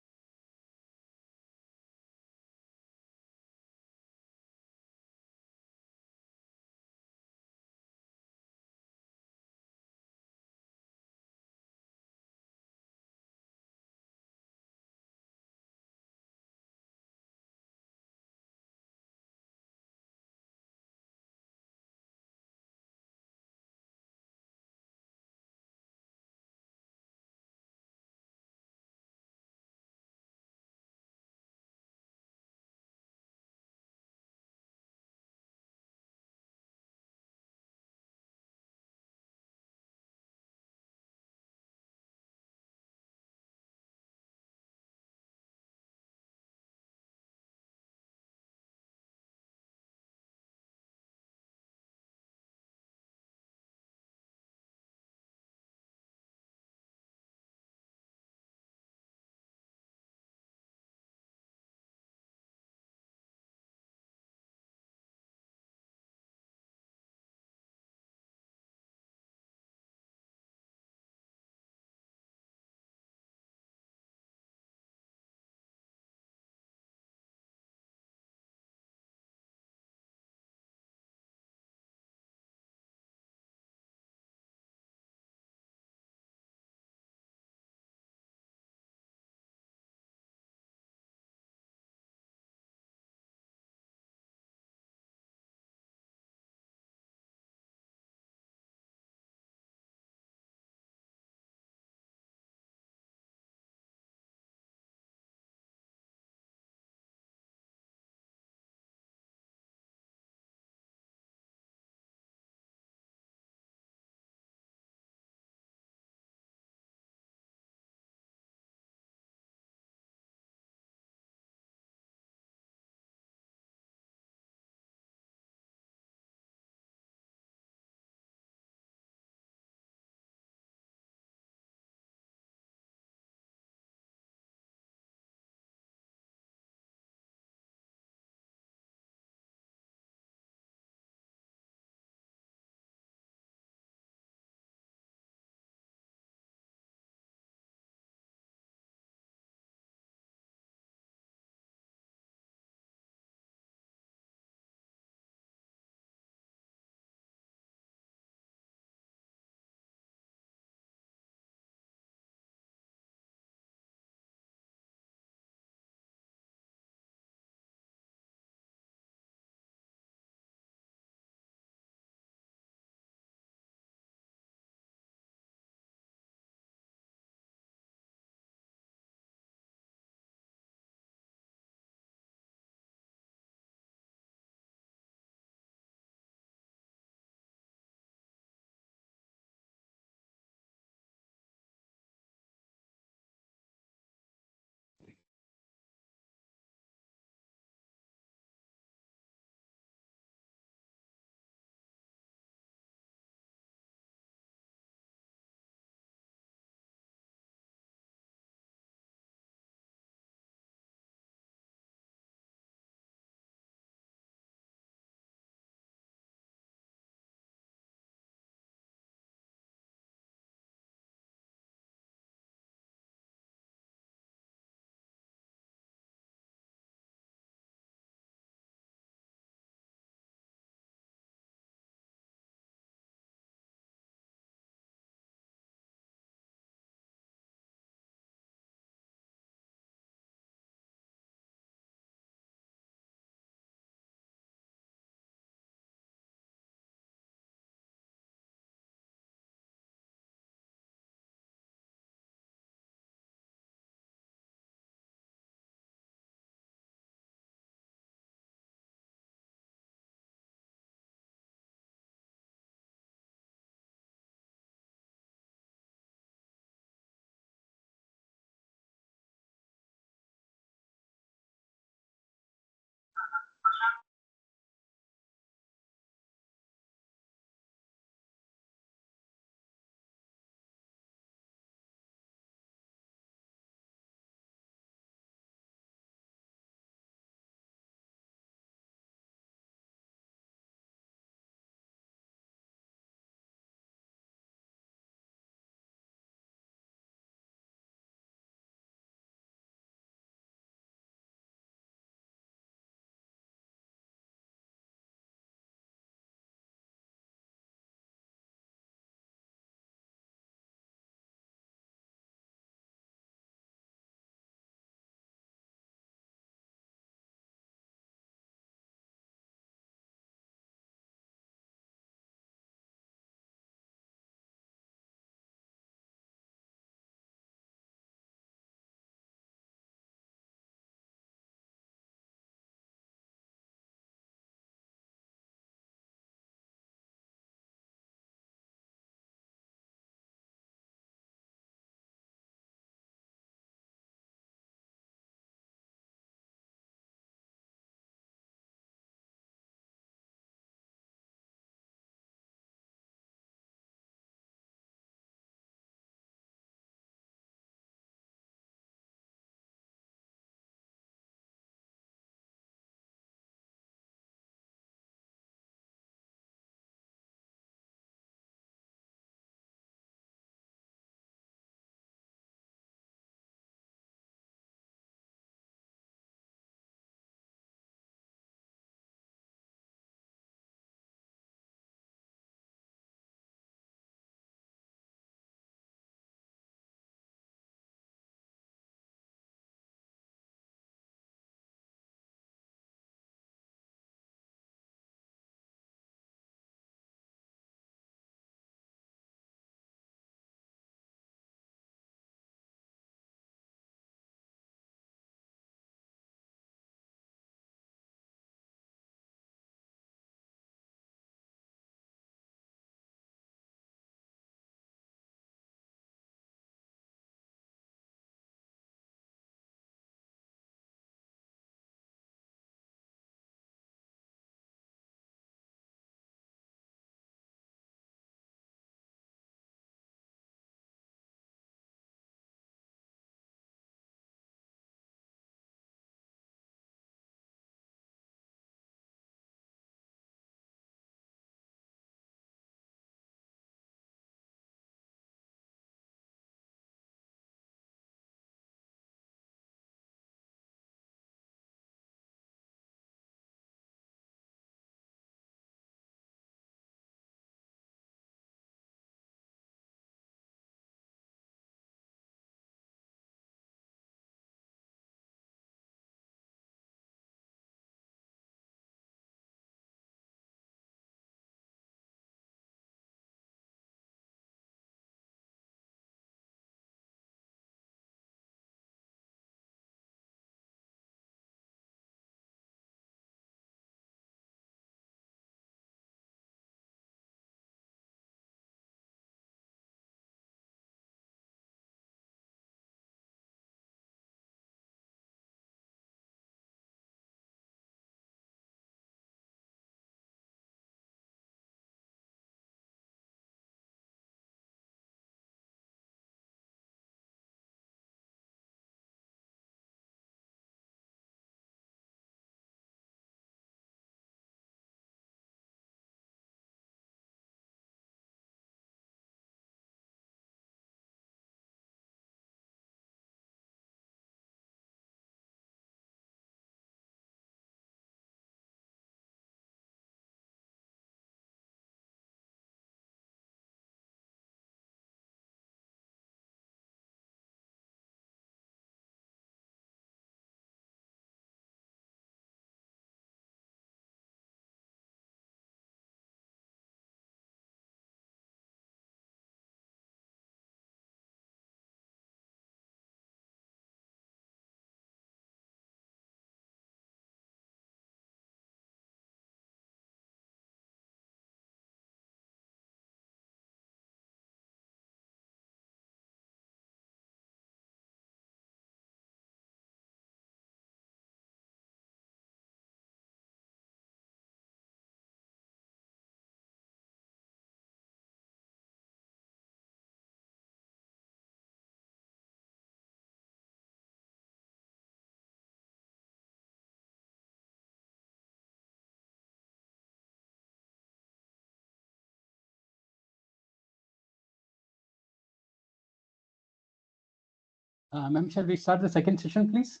Ma'am, shall we start the second session, please?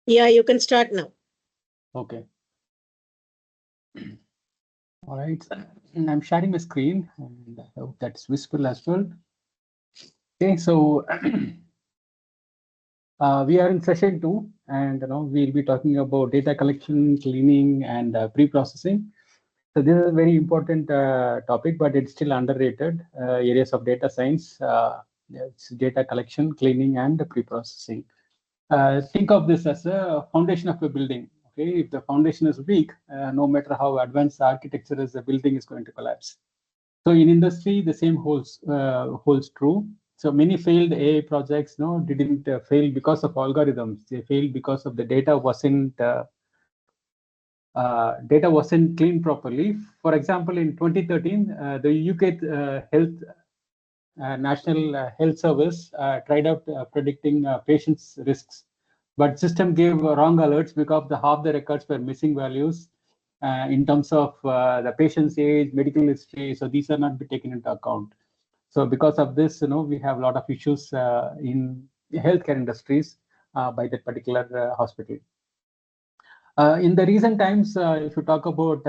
Yeah, you can start now. Okay. All right. And I'm sharing my screen, and I hope that's visible as well. Okay, so we are in session 2, and we'll be talking about data collection, cleaning, and pre-processing. So this is a very important topic, but it's still underrated. Areas of data science, it's data collection, cleaning, and pre-processing. Think of this as a foundation of a building. Okay, if the foundation is weak, no matter how advanced the architecture is, the building is going to collapse. So in industry, the same holds true. So many failed AI projects, didn't fail because of algorithms. They failed because of the data wasn't cleaned properly. For example, in 2013, the UK National Health Service tried out predicting patients' risks, but system gave wrong alerts because half the records were missing values in terms of the patient's age, medical history. So these are not be taken into account. So because of this, we have a lot of issues in healthcare industries by that particular hospital. In the recent times, if you talk about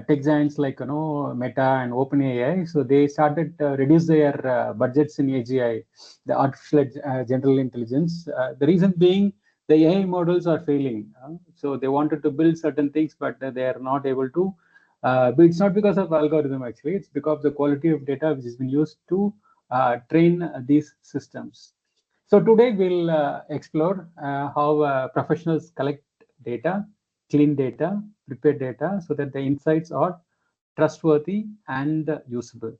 tech giants like Meta and OpenAI, so they started to reduce their budgets in AGI, the artificial general intelligence. The reason being the AI models are failing. So they wanted to build certain things, but they are not able to. But it's not because of algorithm actually; it's because of the quality of data which has been used to train these systems. So today we'll explore how professionals collect data, clean data, prepare data so that the insights are trustworthy and usable.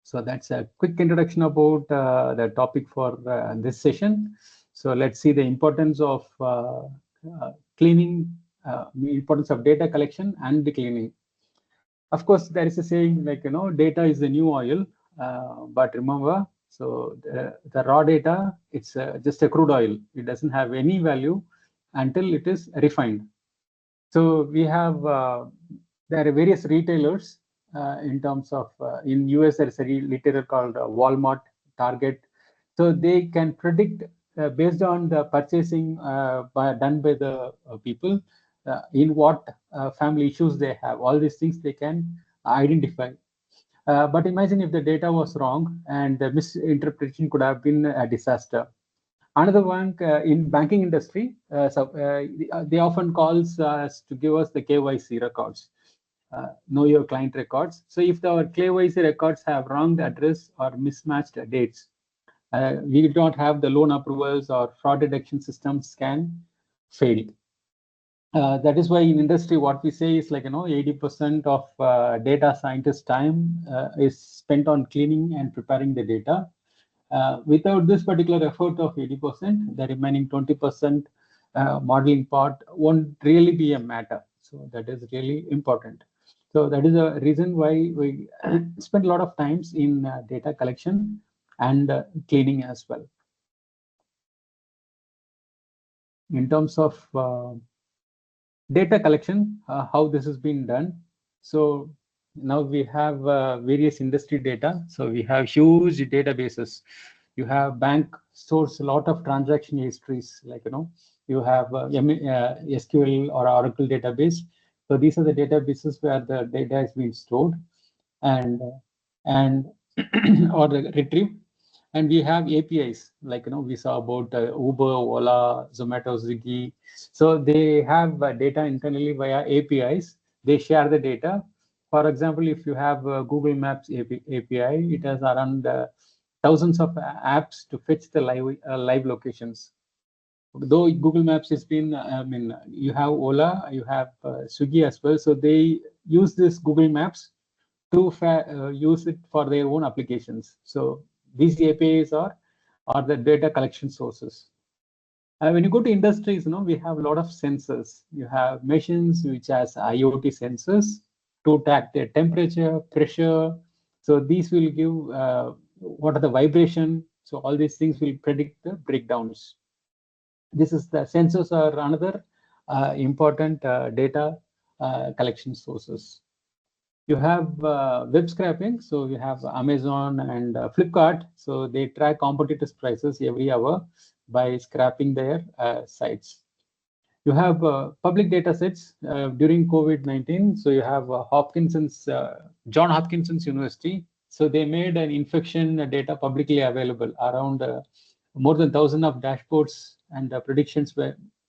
So that's a quick introduction about the topic for this session. So let's see the importance of cleaning, importance of data collection and the cleaning. Of course, there is a saying like, data is the new oil, but remember, so the raw data, it's just a crude oil. It doesn't have any value until it is refined. So we have, there are various retailers in terms of, in US, there is a retailer called Walmart, Target. So they can predict based on the purchasing done by the people, in what family issues they have. All these things they can identify. But imagine if the data was wrong and the misinterpretation could have been a disaster. Another one in banking industry, they often calls us to give us the KYC records, know your client records. So if our KYC records have wrong address or mismatched dates, we don't have the loan approvals or fraud detection systems can fail. That is why in industry, what we say is like, 80% of data scientist time is spent on cleaning and preparing the data. Without this particular effort of 80%, the remaining 20% modeling part won't really be a matter. So that is really important. So that is a reason why we spend a lot of times in data collection and cleaning as well. In terms of data collection, how this has been done. So now we have various industry data. So we have huge databases. You have bank stores a lot of transaction histories, like, you have SQL or Oracle database. So these are the databases where the data is being stored and or retrieved. And we have APIs, like, we saw about Uber, Ola, Zomato, Swiggy. So they have data internally via APIs. They share the data. For example, if you have Google Maps API, it has around thousands of apps to fetch the live locations. Though Google Maps has been, you have Ola, you have Swiggy as well. So they use this Google Maps to use it for their own applications. So these APIs are the data collection sources. When you go to industries, we have a lot of sensors. You have machines which has IoT sensors to track their temperature, pressure. So these will give what are the vibration. So all these things will predict the breakdowns. This is the sensors are another important data collection sources. You have web scraping. So you have Amazon and Flipkart. So they track competitors' prices every hour by scraping their sites. You have public data sets during COVID-19. So you have John Hopkinson's University. So they made an infection data publicly available around more than 1,000 of dashboards and predictions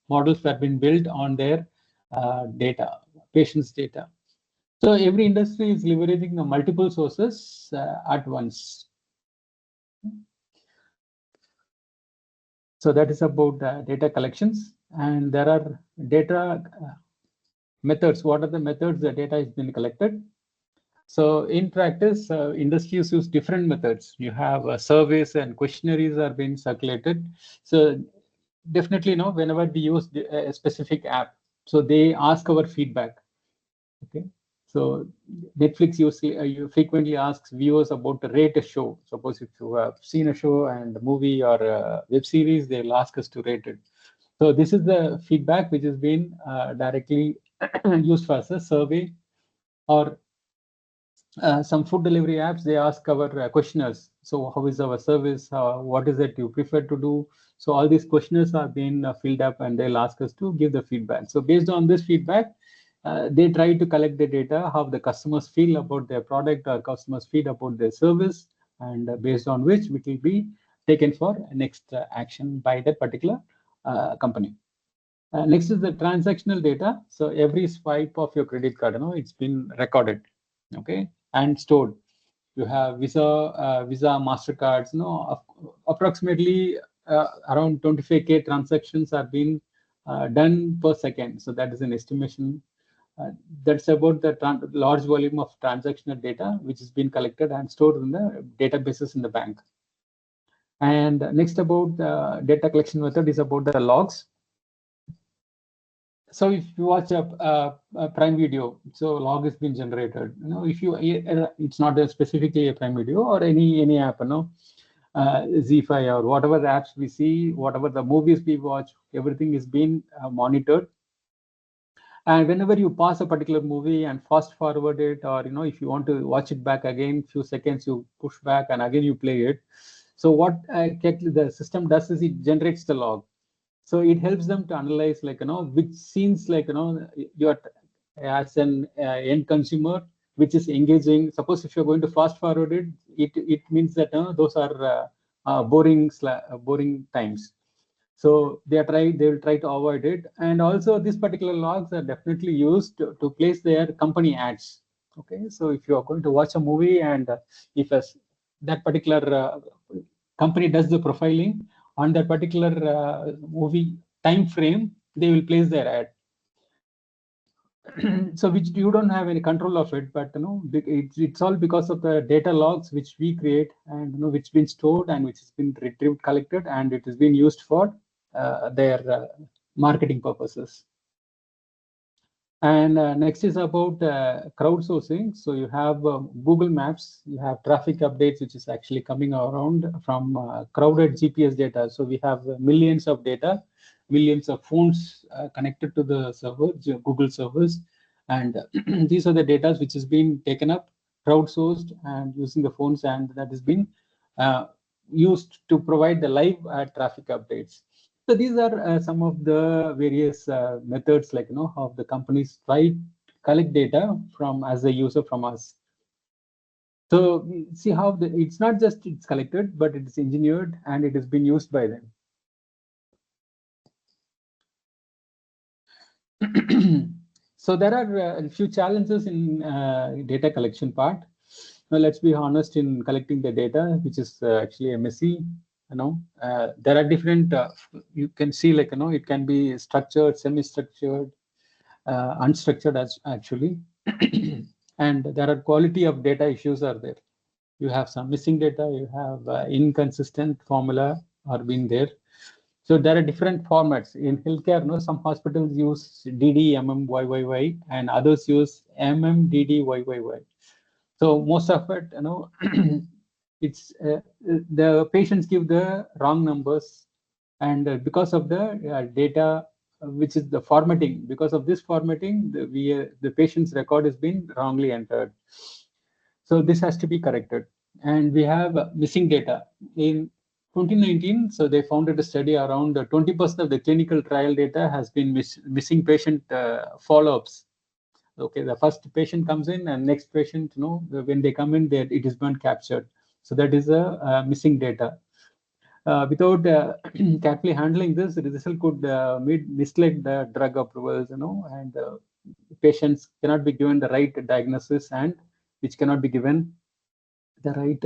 models were being built on their data, patients' data. So every industry is leveraging the multiple sources at once. So that is about data collections, and there are data methods. What are the methods the data has been collected? So in practice, industries use different methods. You have surveys and questionnaires are being circulated. So definitely, whenever we use a specific app, so they ask our feedback. Okay. So Netflix you frequently asks viewers about to rate a show. Suppose if you have seen a show and a movie or a web series, they'll ask us to rate it. So this is the feedback which has been directly used for as a survey, or some food delivery apps, they ask our questionnaires. So how is our service? What is it you prefer to do? So all these questionnaires are being filled up and they'll ask us to give the feedback. So based on this feedback, they try to collect the data, how the customers feel about their product or customers feel about their service, and based on which it will be taken for next action by that particular company. Next is the transactional data. So every swipe of your credit card, it's been recorded, okay, and stored. You have Visa, Mastercards. Approximately around 25K transactions are being done per second. So that is an estimation. That's about the large volume of transactional data which has been collected and stored in the databases in the bank. And next about the data collection method is about the logs. So if you watch a Prime Video, so log has been generated. If you it's not specifically a Prime Video or any app, Z5 or whatever the apps we see, whatever the movies we watch, everything is being monitored. And whenever you pause a particular movie and fast forward it, or if you want to watch it back again, few seconds you push back and again you play it. So what the system does is it generates the log. So it helps them to analyze, which scenes, you're as an end consumer, which is engaging. Suppose if you're going to fast forward it means that those are boring times. So they will try to avoid it. And also these particular logs are definitely used to place their company ads. Okay, so if you are going to watch a movie and if that particular company does the profiling on that particular movie time frame, they will place their ad. So which you don't have any control of it, but it's all because of the data logs which we create, and which been stored and which has been retrieved, collected, and it has been used for their marketing purposes. And next is about crowdsourcing. So you have Google Maps, you have traffic updates, which is actually coming around from crowded GPS data. So we have millions of data, millions of phones connected to the server, Google servers. And these are the data which is being taken up, crowdsourced, and using the phones, and that is being used to provide the live traffic updates. So these are some of the various methods, how the companies try to collect data from as a user from us. So see how it's not just it's collected, but it's engineered and it has been used by them. So there are a few challenges in data collection part. Now let's be honest, in collecting the data, which is actually a messy. There are different. You can see, it can be structured, semi-structured, unstructured as actually, and there are quality of data issues are there. You have some missing data. You have inconsistent formula are being there. So there are different formats in healthcare. Some hospitals use DD, MM, YYY, and others use MM, DD, YYY. So most of it, it's the patients give the wrong numbers, and because of the data which is the formatting. Because of this formatting, the patient's record has been wrongly entered. So this has to be corrected. And we have missing data. In 2019, so they founded a study around 20% of the clinical trial data has been missing patient follow-ups. Okay, the first patient comes in and next patient, when they come in, it is not captured. So that is a missing data. Without carefully handling this, the result could mislead the drug approvals, and patients cannot be given the right diagnosis and which cannot be given the right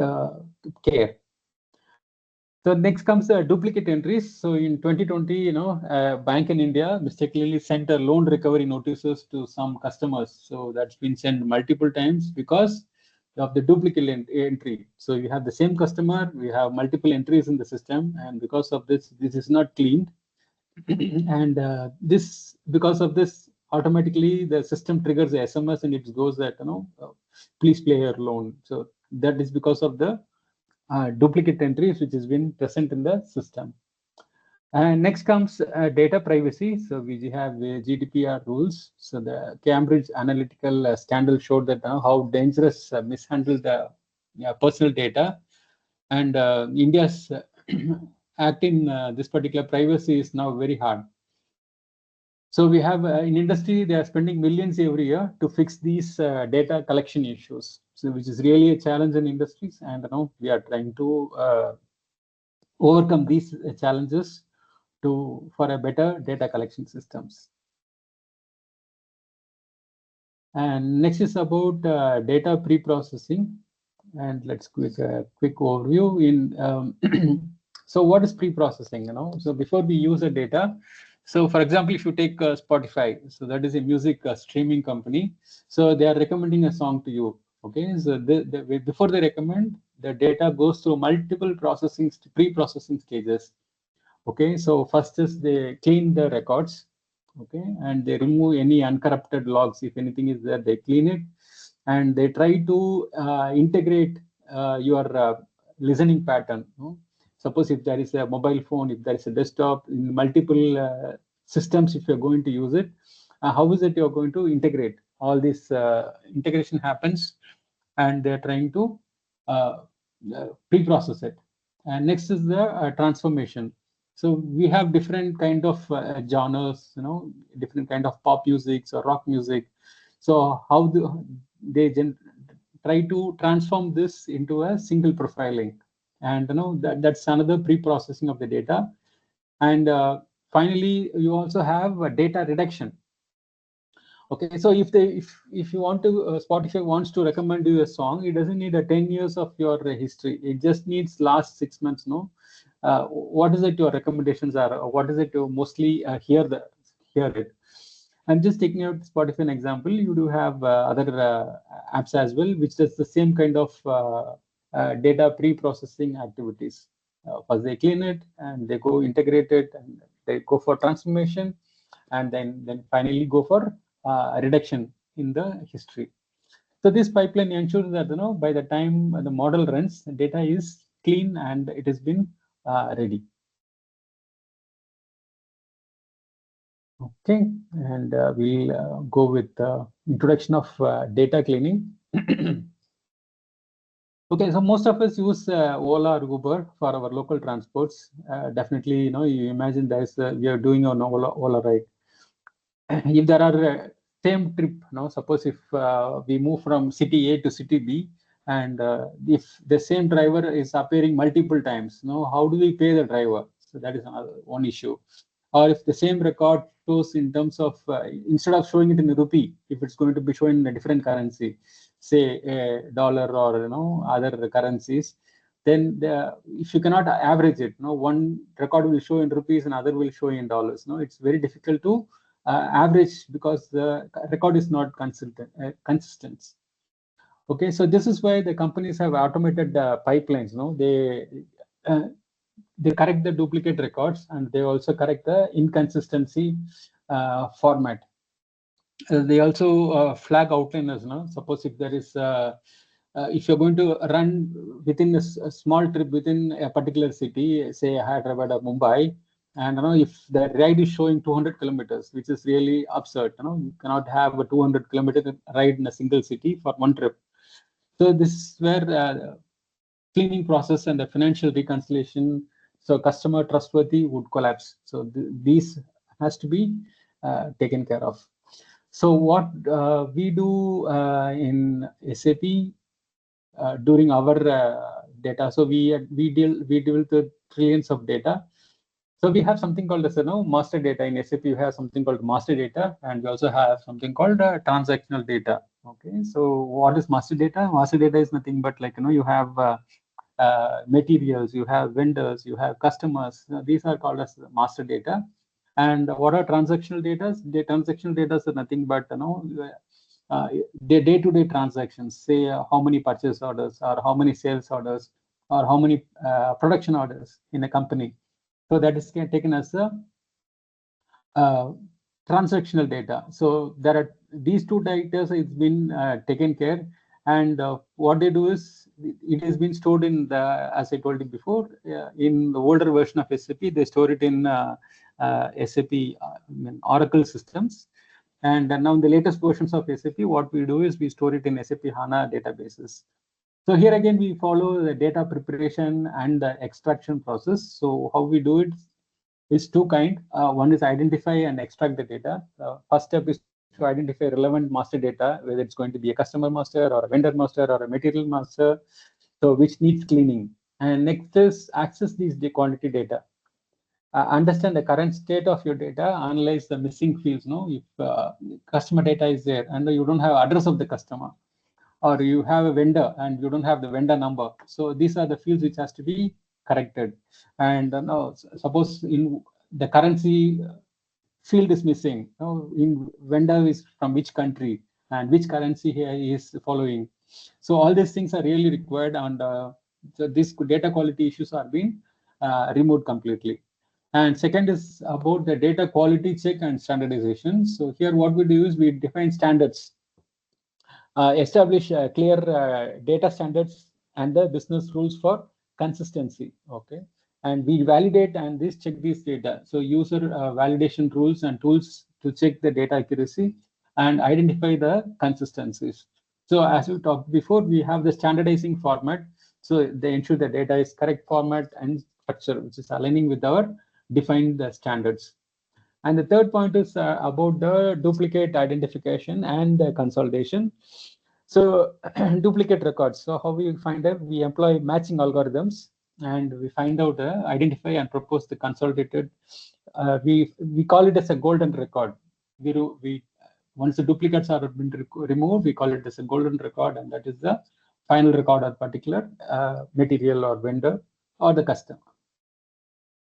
care. So next comes duplicate entries. So in 2020, a bank in India mistakenly sent a loan recovery notices to some customers. So that's been sent multiple times because of the duplicate entry. So you have the same customer, we have multiple entries in the system, and because of this is not cleaned. And because of this, automatically the system triggers the SMS and it goes that please pay your loan. So that is because of the duplicate entries which has been present in the system. And next comes data privacy. So we have GDPR rules. So the Cambridge Analytical scandal showed that how dangerous mishandled personal data, and India's act in this particular privacy is now very hard. So we have in industry, they are spending millions every year to fix these data collection issues. So which is really a challenge in industries, and we are trying to overcome these challenges for a better data collection systems. And next is about data pre-processing, and let's quick overview in. So what is pre-processing? So before we use the data, so for example, if you take Spotify, so that is a music streaming company. So they are recommending a song to you. Okay, so before they recommend, the data goes through multiple pre-processing stages. Okay, so first is they clean the records. Okay, and they remove any uncorrupted logs. If anything is there, they clean it, and they try to integrate your listening pattern. Suppose if there is a mobile phone, if there is a desktop, in multiple systems, if you're going to use it, how is it you're going to integrate? All this integration happens, and they're trying to pre-process it. And next is the transformation. So we have different kind of genres, different kind of pop music or rock music. So how do they try to transform this into a single profiling? And that's another pre-processing of the data. And finally, you also have data reduction. Okay, so if you want to Spotify wants to recommend you a song, it doesn't need 10 years of your history. It just needs last 6 months. What is it your recommendations are, or what is it you mostly hear it. I'm just taking out Spotify an example. You do have other apps as well, which does the same kind of data pre-processing activities. First they clean it, and they go integrate it, and they go for transformation, and then finally go for reduction in the history. So this pipeline ensures that by the time the model runs, the data is clean and it has been ready. Okay, and we'll go with the introduction of data cleaning. Okay, so most of us use Ola or Uber for our local transports. Definitely, you imagine we are doing an Ola ride. If there are same trip, suppose if we move from city A to city B, and if the same driver is appearing multiple times, how do we pay the driver? So that is one issue. Or if the same record shows in terms of, instead of showing it in rupee, if it's going to be shown in a different currency, say a dollar or other currencies, then if you cannot average it, one record will show in rupees and other will show in dollars. It's very difficult to average because the record is not consistent. Okay, so this is why the companies have automated pipelines. They correct the duplicate records, and they also correct the inconsistency format. They also flag outliners. Suppose if there is if you're going to run within a small trip within a particular city, say Hyderabad or Mumbai, And if the ride is showing 200 kilometers, which is really absurd, you cannot have a 200-kilometer ride in a single city for one trip. So this is where cleaning process and the financial reconciliation, so customer trustworthy would collapse. So these has to be taken care of. So what we do in SAP during our data, so we deal with trillions of data. So we have something called as master data. In SAP, you have something called master data, and we also have something called transactional data. Okay, so what is master data? Master data is nothing but like you have materials, you have vendors, you have customers. These are called as master data. And what are transactional data? The transactional data are nothing but the day-to-day transactions. Say how many purchase orders, or how many sales orders, or how many production orders in a company. So that is taken as a transactional data. So there are these two data. It's been taken care, and what they do is it has been stored in the, as I told you before, in the older version of SAP, they store it in SAP Oracle systems. And now in the latest versions of SAP, what we do is we store it in SAP HANA databases. So here again, we follow the data preparation and the extraction process. So how we do it is two kind. One is identify and extract the data. First step is to identify relevant master data, whether it's going to be a customer master or a vendor master or a material master, so which needs cleaning. And next is access these quantity data. Understand the current state of your data, analyze the missing fields. If customer data is there and you don't have address of the customer, or you have a vendor and you don't have the vendor number, so these are the fields which has to be corrected. And suppose in the currency field is missing, in vendor is from which country and which currency here is following. So all these things are really required, and so these data quality issues are being removed completely. And second is about the data quality check and standardization. So here what we do is we define standards, establish clear data standards and the business rules for consistency. Okay, and we validate and check these data. So user validation rules and tools to check the data accuracy and identify the consistencies. So as we talked before, we have the standardizing format. So they ensure the data is correct format and structure, which is aligning with our defined standards. And the third point is about the duplicate identification and consolidation. So duplicate records. So how we find out? We employ matching algorithms, and we find out, identify and propose the consolidated. We call it as a golden record. We once the duplicates are been removed, we call it as a golden record, and that is the final record of particular material or vendor or the customer.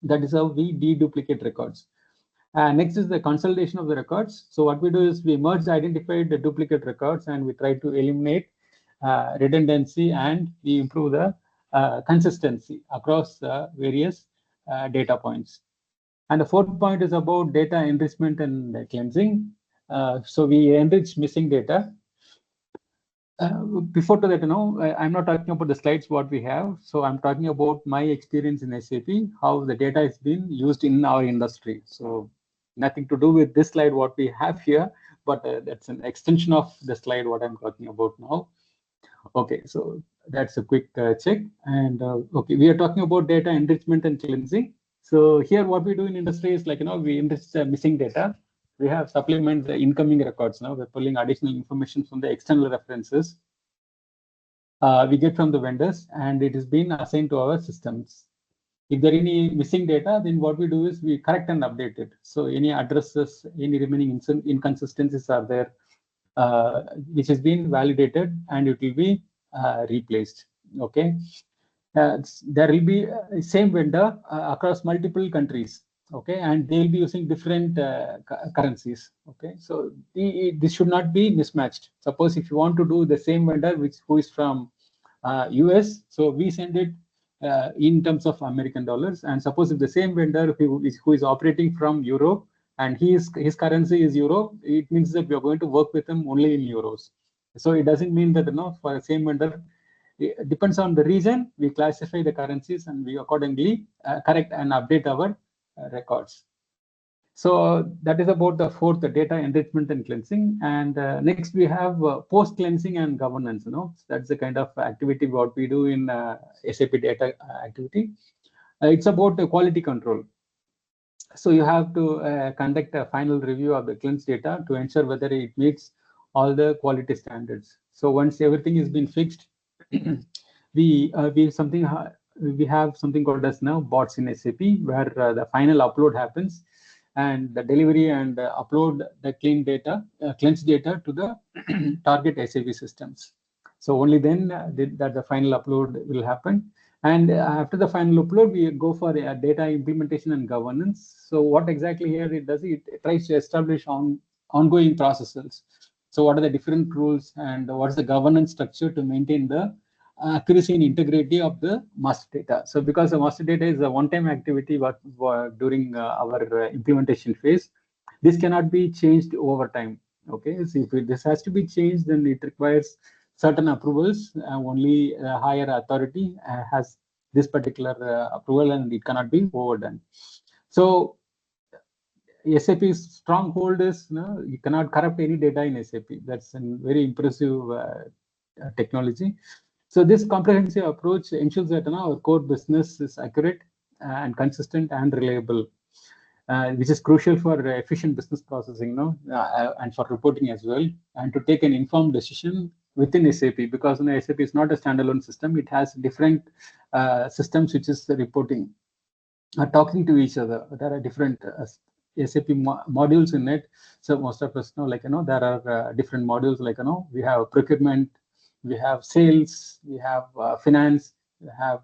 That is how we deduplicate records. Next is the consolidation of the records. So what we do is we merge identified duplicate records, and we try to eliminate redundancy, and we improve the consistency across various data points. And the fourth point is about data enrichment and cleansing. So we enrich missing data. Before to that, I'm not talking about the slides what we have. So I'm talking about my experience in SAP, how the data is being used in our industry. So nothing to do with this slide what we have here, but that's an extension of the slide what I'm talking about now. Okay, so that's a quick check. And okay, we are talking about data enrichment and cleansing. So here what we do in industry is like, we enrich the missing data. We have supplement the incoming records. Now we're pulling additional information from the external references we get from the vendors, and it is being assigned to our systems. If there are any missing data, then what we do is we correct and update it. So any addresses, any remaining inconsistencies are there, which has been validated, and it will be replaced. Okay, there will be same vendor across multiple countries. Okay, and they'll be using different currencies. Okay, so this should not be mismatched. Suppose if you want to do the same vendor who is from US, so we send it in terms of American dollars. And suppose if the same vendor who is operating from Europe, and his currency is euro, it means that we are going to work with him only in euros. So it doesn't mean that for the same vendor, it depends on the region, we classify the currencies, and we accordingly correct and update our records. So that is about the fourth, the data enrichment and cleansing. And next we have post cleansing and governance. So that's the kind of activity what we do in SAP data activity. It's about the quality control. So you have to conduct a final review of the cleansed data to ensure whether it meets all the quality standards. So once everything has been fixed, we have something called as now bots in SAP, where the final upload happens, and the delivery and upload the cleansed data to the target SAP systems. So only then that the final upload will happen. And after the final upload, we go for data implementation and governance. So what exactly here it does, it tries to establish ongoing processes. So what are the different rules and what is the governance structure to maintain the accuracy and integrity of the master data. So because the master data is a one-time activity during our implementation phase, this cannot be changed over time. Okay, so if this has to be changed, then it requires certain approvals. Only a higher authority has this particular approval, and it cannot be overdone. So SAP's stronghold is you cannot corrupt any data in SAP. That's a very impressive technology. So this comprehensive approach ensures that our core business is accurate and consistent and reliable, which is crucial for efficient business processing, and for reporting as well, and to take an informed decision within SAP, because SAP is not a standalone system. It has different systems which is the reporting are talking to each other. There are different SAP modules in it. So most of us know, there are different modules, we have procurement, we have sales, we have finance, we have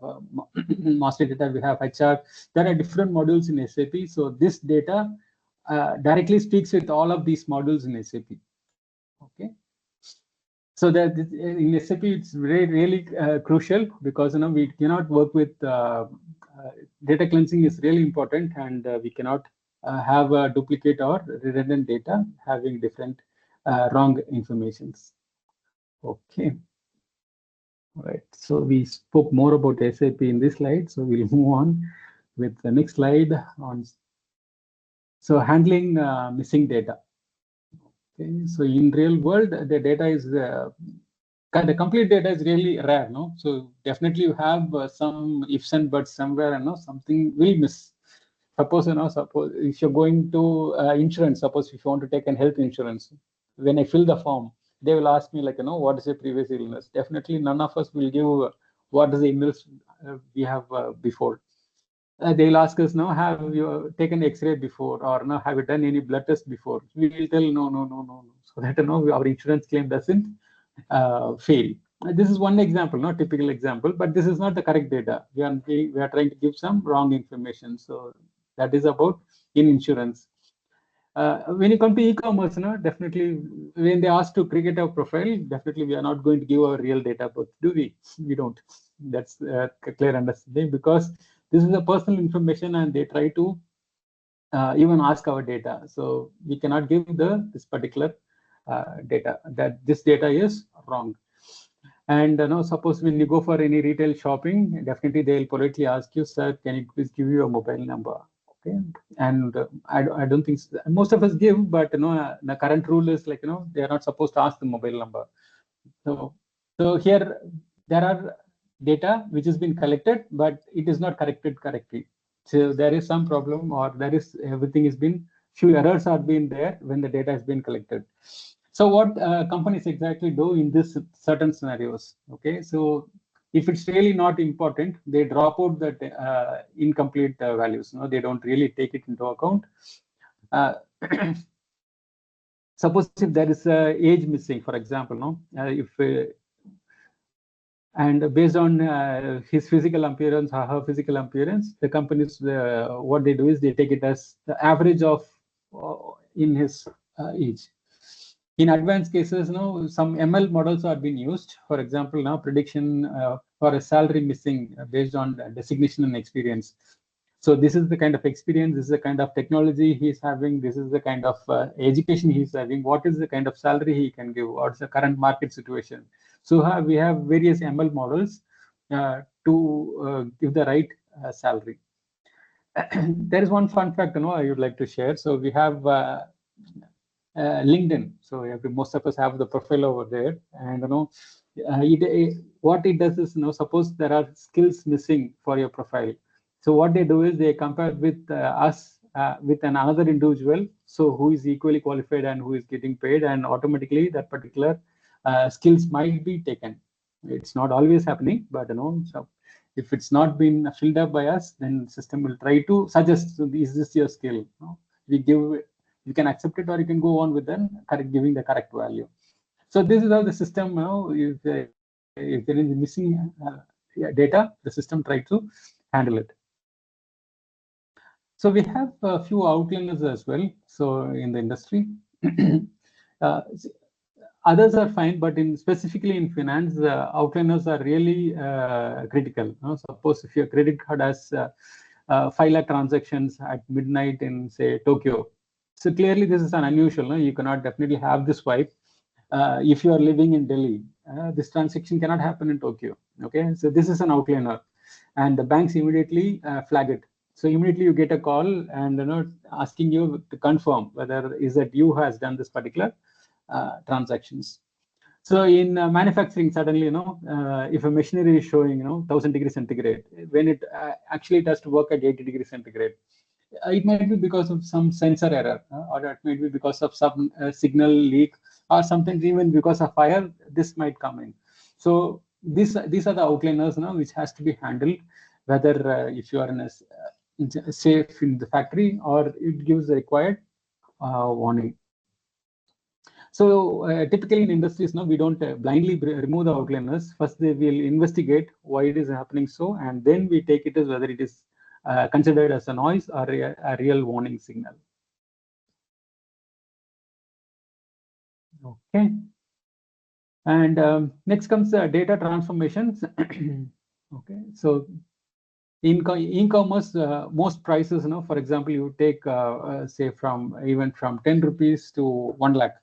master data, we have HR. There are different modules in SAP. So this data directly speaks with all of these modules in SAP. Okay. So that in SAP, it's really crucial, because we cannot work with data cleansing is really important, and we cannot have a duplicate or redundant data having different wrong informations. Okay. All right. So we spoke more about SAP in this slide. So we'll move on with the next slide on. So handling missing data. Okay. So in real world, the data is the complete data is really rare, no? So definitely you have some ifs and buts somewhere, and something will miss. Suppose suppose if you're going to insurance, suppose if you want to take an health insurance, when I fill the form, they will ask me what is your previous illness? Definitely none of us will give what is the illness we have before. They'll ask us, have you taken X-ray before, or have you done any blood test before? We will tell no, so that our insurance claim doesn't fail. This is one example, not typical example, but this is not the correct data. We are trying to give some wrong information. So that is about in insurance. When you come to e-commerce, definitely when they ask to create a profile, definitely we are not going to give our real data, but do we? We don't. That's a clear understanding, because this is a personal information, and they try to even ask our data. So we cannot give this particular data, that this data is wrong. And suppose when you go for any retail shopping, definitely they'll politely ask you, sir, can you please give your mobile number? Okay. And I don't think most of us give, but the current rule is they are not supposed to ask the mobile number. So here there are data which has been collected, but it is not corrected correctly. So there is some problem, or everything has been, few errors are been there when the data has been collected. So what companies exactly do in this certain scenarios? Okay, so if it's really not important, they drop out the incomplete values. They don't really take it into account. Suppose if there is age missing, for example, and based on his physical appearance or her physical appearance, the companies, what they do is they take it as the average of in his age. In advanced cases, some ML models are being used. For example, now prediction for a salary missing based on designation and experience. So this is the kind of experience, this is the kind of technology he's having, this is the kind of education he's having, what is the kind of salary he can give, what's the current market situation. So we have various ML models to give the right salary. there is one fun fact, I would like to share. So we have LinkedIn. So most of us have the profile over there, and what it does is, suppose there are skills missing for your profile. So what they do is they compare with us with another individual, so who is equally qualified and who is getting paid, and automatically that particular skills might be taken. It's not always happening, but so if it's not been filled up by us, then system will try to suggest, so is this your skill? We give, you can accept it, or you can go on with them giving the correct value. So this is how the system, if there is missing data, the system tries to handle it. So we have a few outliners as well. So in the industry, others are fine, but specifically in finance, outliners are really critical. Suppose if your credit card has 5 lakh transactions at midnight in, say, Tokyo. So clearly this is an unusual. You cannot definitely have this swipe. If you are living in Delhi, this transaction cannot happen in Tokyo. Okay, so this is an outliner, and the banks immediately flag it. So immediately you get a call and asking you to confirm whether is that you has done this particular transactions. So in manufacturing, suddenly, if a machinery is showing, 1000 degrees centigrade, when it actually has to work at 80 degrees centigrade, it might be because of some sensor error, or it might be because of some signal leak, or sometimes even because of fire, this might come in. So these are the outliners now, which has to be handled, whether if you are in a safe in the factory, or it gives the required warning. So typically in industries, we don't blindly remove the outliners. First, they will investigate why it is happening so, and then we take it as whether it is considered as a noise or a real warning signal. Okay. And next comes data transformations. Okay. So in e-commerce, most prices, for example, you take say even from 10 rupees to 1 lakh.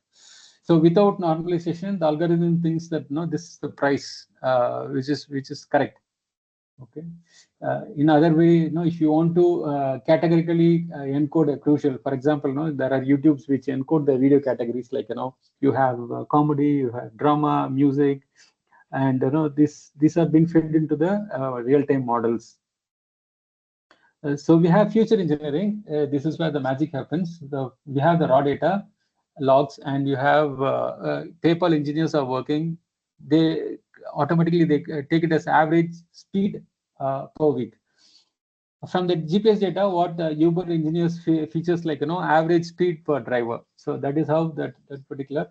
So without normalization, the algorithm thinks that this is the price which is correct. Okay. In other way, if you want to categorically encode a crucial, for example, there are YouTubes which encode the video categories, like you have comedy, you have drama, music, and these have been fed into the real-time models. So we have future engineering. This is where the magic happens. We have the raw data logs, and you have PayPal engineers are working. They automatically take it as average speed per week. From the GPS data, what the Uber engineers features like average speed per driver. So that is how that particular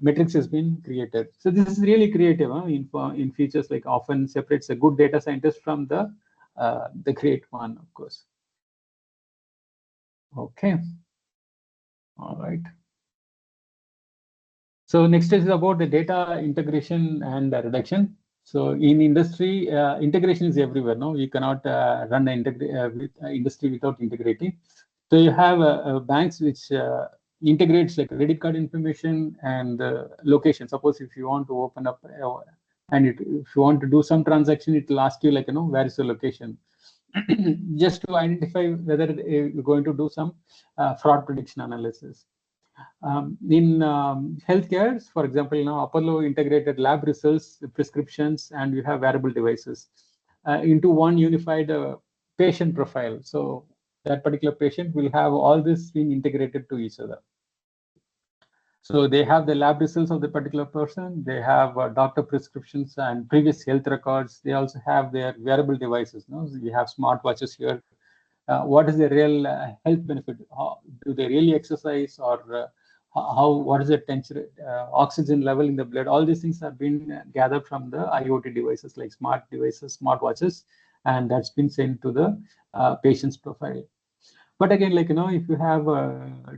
metrics has been created. So this is really creative in features, like often separates a good data scientist from the great one, of course. Okay. All right. So next is about the data integration and reduction. So in industry, integration is everywhere. No, you cannot run the industry without integrating. So you have banks which integrates like credit card information and location. Suppose if you want to open up and if you want to do some transaction, it will ask you like where is the location, just to identify whether you're going to do some fraud prediction analysis. In healthcare, for example, Apollo integrated lab results, prescriptions, and you have wearable devices into one unified patient profile. So that particular patient will have all this being integrated to each other. So they have the lab results of the particular person. They have doctor prescriptions and previous health records. They also have their wearable devices. So we have smartwatches here. What is the real health benefit? Do they really exercise, or what is the temperature, oxygen level in the blood? All these things have been gathered from the IoT devices, like smart devices, smartwatches, and that's been sent to the patient's profile. But again, like if you have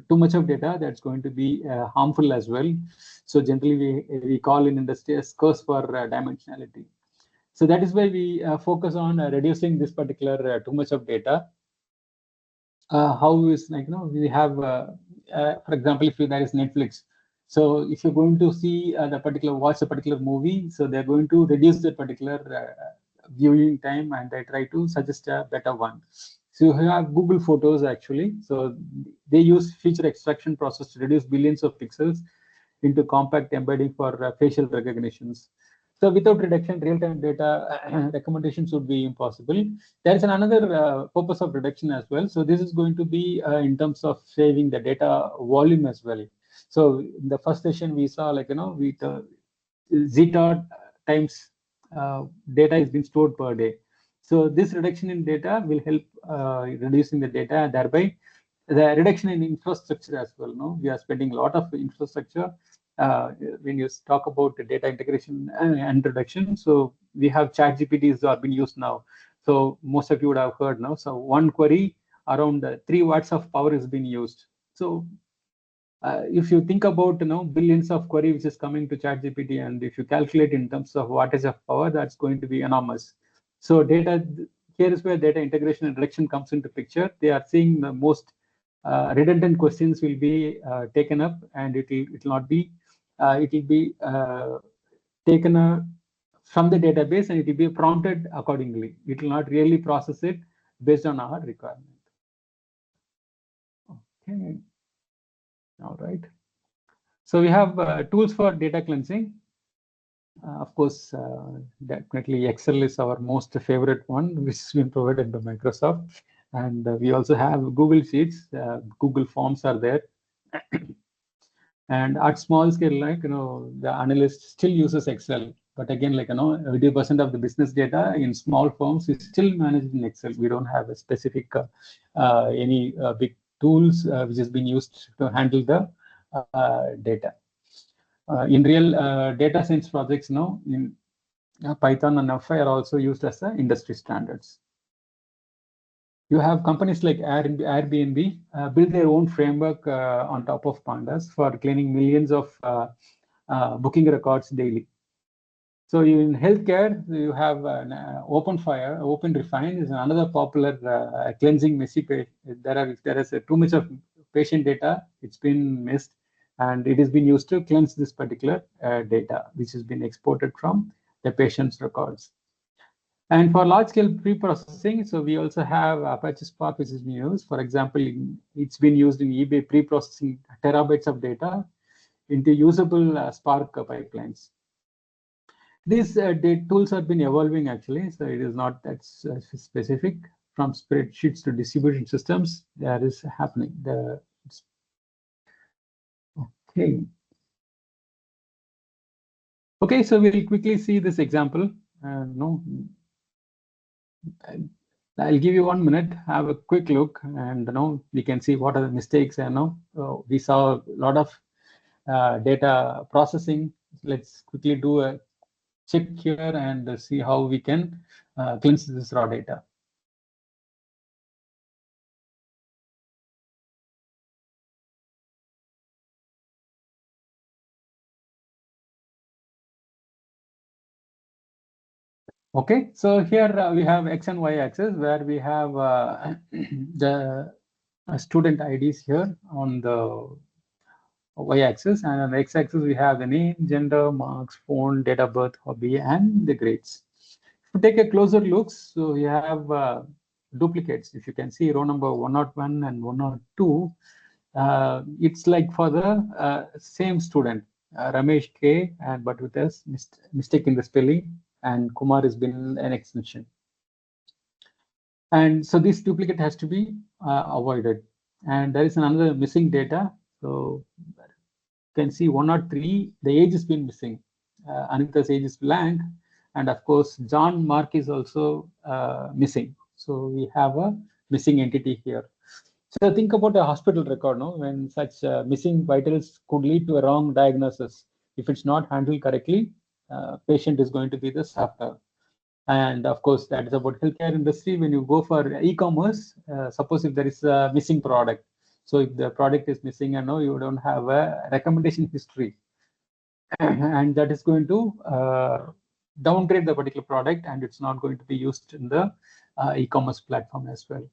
too much of data, that's going to be harmful as well. So generally, we call in industry as curse for dimensionality. So that is why we focus on reducing this particular too much of data. How is like we have for example, if there is Netflix, so if you're going to see watch a particular movie, so they're going to reduce that particular viewing time, and they try to suggest a better one. So you have Google Photos actually. So they use feature extraction process to reduce billions of pixels into compact embedding for facial recognitions. So without reduction, real-time data recommendations would be impossible. There is another purpose of reduction as well. So this is going to be in terms of saving the data volume as well. So in the first session we saw, like, we zeta times data is being stored per day. So this reduction in data will help reducing the data, thereby the reduction in infrastructure as well. No, we are spending a lot of infrastructure when you talk about the data integration and reduction. So we have chat GPTs are being used now. So most of you would have heard now. So one query around 3 watts of power is being used. So if you think about billions of query which is coming to ChatGPT, and if you calculate in terms of wattage of power, that's going to be enormous. So data, here is where data integration and reduction comes into picture. They are seeing the most redundant questions will be taken up, and it will not be taken from the database, and it will be prompted accordingly. It will not really process it based on our requirement. Okay. All right. So we have tools for data cleansing. Of course, definitely Excel is our most favorite one, which has been provided by Microsoft. And we also have Google Sheets. Google Forms are there. And at small scale, like, the analyst still uses Excel. But again, like, 80% of the business data in small firms is still managed in Excel. We don't have a specific any big tools which has been used to handle the data. In real data science projects, in Python and NumPy are also used as industry standards. You have companies like Airbnb build their own framework on top of Pandas for cleaning millions of booking records daily. So in healthcare, you have OpenFire. OpenRefine is another popular cleansing messy page. There is too much of patient data. It's been missed, and it has been used to cleanse this particular data, which has been exported from the patient's records. And for large-scale pre-processing, so we also have Apache Spark, which is being used. For example, it's been used in eBay pre-processing terabytes of data into usable Spark pipelines. These tools have been evolving actually, so it is not that specific. From spreadsheets to distribution systems, that is happening. Okay, so we'll quickly see this example. I'll give you 1 minute, have a quick look, and we can see what are the mistakes. We saw a lot of data processing. Let's quickly do a check here and see how we can cleanse this raw data. Okay, so here we have X and Y axis where we have the student IDs here on the Y axis, and on the X axis we have the name, gender, marks, phone, date of birth, hobby, and the grades. If you take a closer look, so we have duplicates. If you can see row number 101 and 102, it's like for the same student, Ramesh K, but with a mistake in the spelling, and Kumar has been an extension. And so this duplicate has to be avoided. And there is another missing data. So you can see 103, the age has been missing. Anita's age is blank. And of course, John Mark is also missing. So we have a missing entity here. So think about a hospital record, when such missing vitals could lead to a wrong diagnosis. If it's not handled correctly, patient is going to be the sufferer. And of course, that is about healthcare industry. When you go for e-commerce, suppose if there is a missing product. So if the product is missing and you don't have a recommendation history, and that is going to downgrade the particular product, and it's not going to be used in the e-commerce platform as well.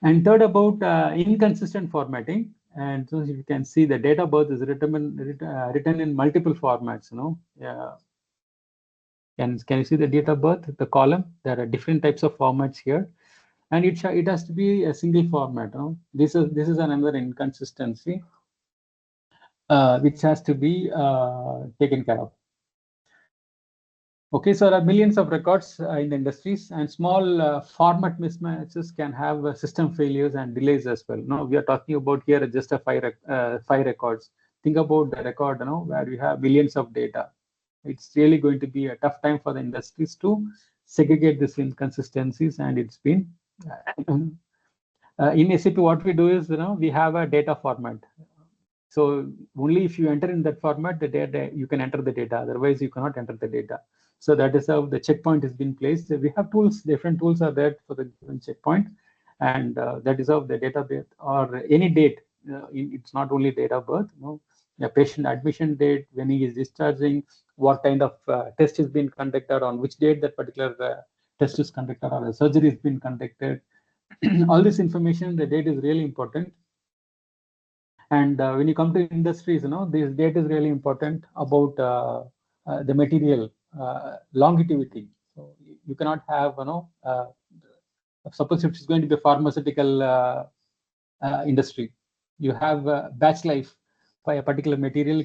And third, about inconsistent formatting. And so you can see the date of birth is written in multiple formats. Can you see the date of birth, the column? There are different types of formats here. and it has to be a single format. This is another inconsistency which has to be taken care of. Okay, so there are millions of records in the industries, and small format mismatches can have system failures and delays as well. Now we are talking about here just a five records. Think about the record, where you have millions of data. It's really going to be a tough time for the industries to segregate these inconsistencies, and it's been in SAP. What we do is, we have a data format. So only if you enter in that format, the data, you can enter the data. Otherwise, you cannot enter the data. So that is how the checkpoint has been placed. We have tools, different tools are there for the given checkpoint. And that is how the database or any date, it's not only date of birth, the patient admission date, when he is discharging, what kind of test is being conducted, on which date that particular test is conducted, or a surgery is being conducted. All this information, the date is really important. And when you come to industries, this data is really important about the material longevity. So you cannot have, suppose it's going to be a pharmaceutical industry, you have batch life by a particular material.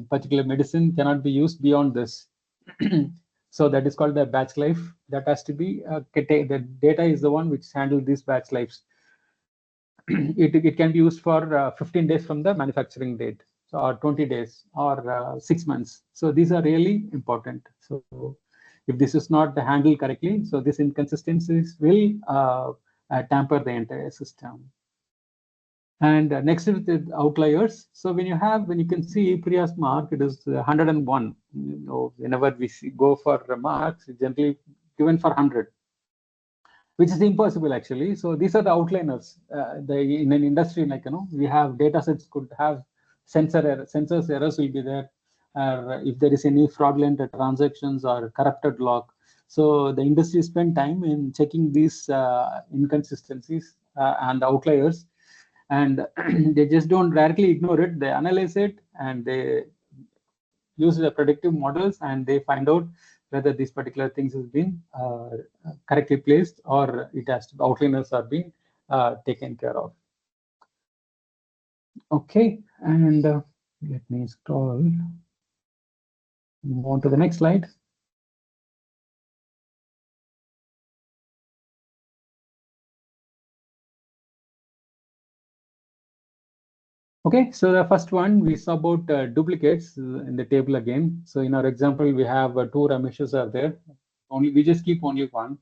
Particular medicine cannot be used beyond this. So that is called the batch life. That has to be the data is the one which handles these batch lives. It can be used for 15 days from the manufacturing date, or 20 days, or 6 months. So these are really important. So if this is not handled correctly, so these inconsistencies will tamper the entire system. And next is the outliers. So when you can see Priya's mark, it is 101. Whenever we go for marks, it's generally given for 100. Which is impossible actually. So these are the outliners. In an industry like, we have data sets could have sensors errors will be there, or if there is any fraudulent transactions or corrupted log. So the industry spend time in checking these inconsistencies and outliers, and they just don't directly ignore it. They analyze it and they use the predictive models, and they find out whether these particular things has been correctly placed, or it has to, outliners are being taken care of. Okay, and let me scroll. Move on to the next slide. Okay, so the first one we saw about duplicates in the table again. So in our example, we have two Rameshes are there. We just keep only one.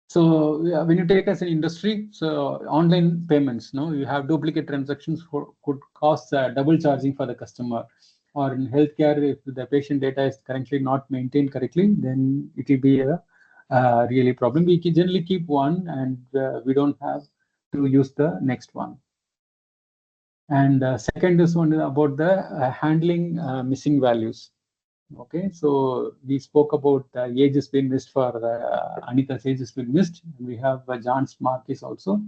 So when you take as an industry, so online payments, you have duplicate transactions could cause double charging for the customer. Or in healthcare, if the patient data is currently not maintained correctly, then it will be a really problem. We can generally keep one, and we don't have to use the next one. And second is one about the handling missing values. Okay, so we spoke about age has been missed for Anita's age has been missed. We have John's mark is also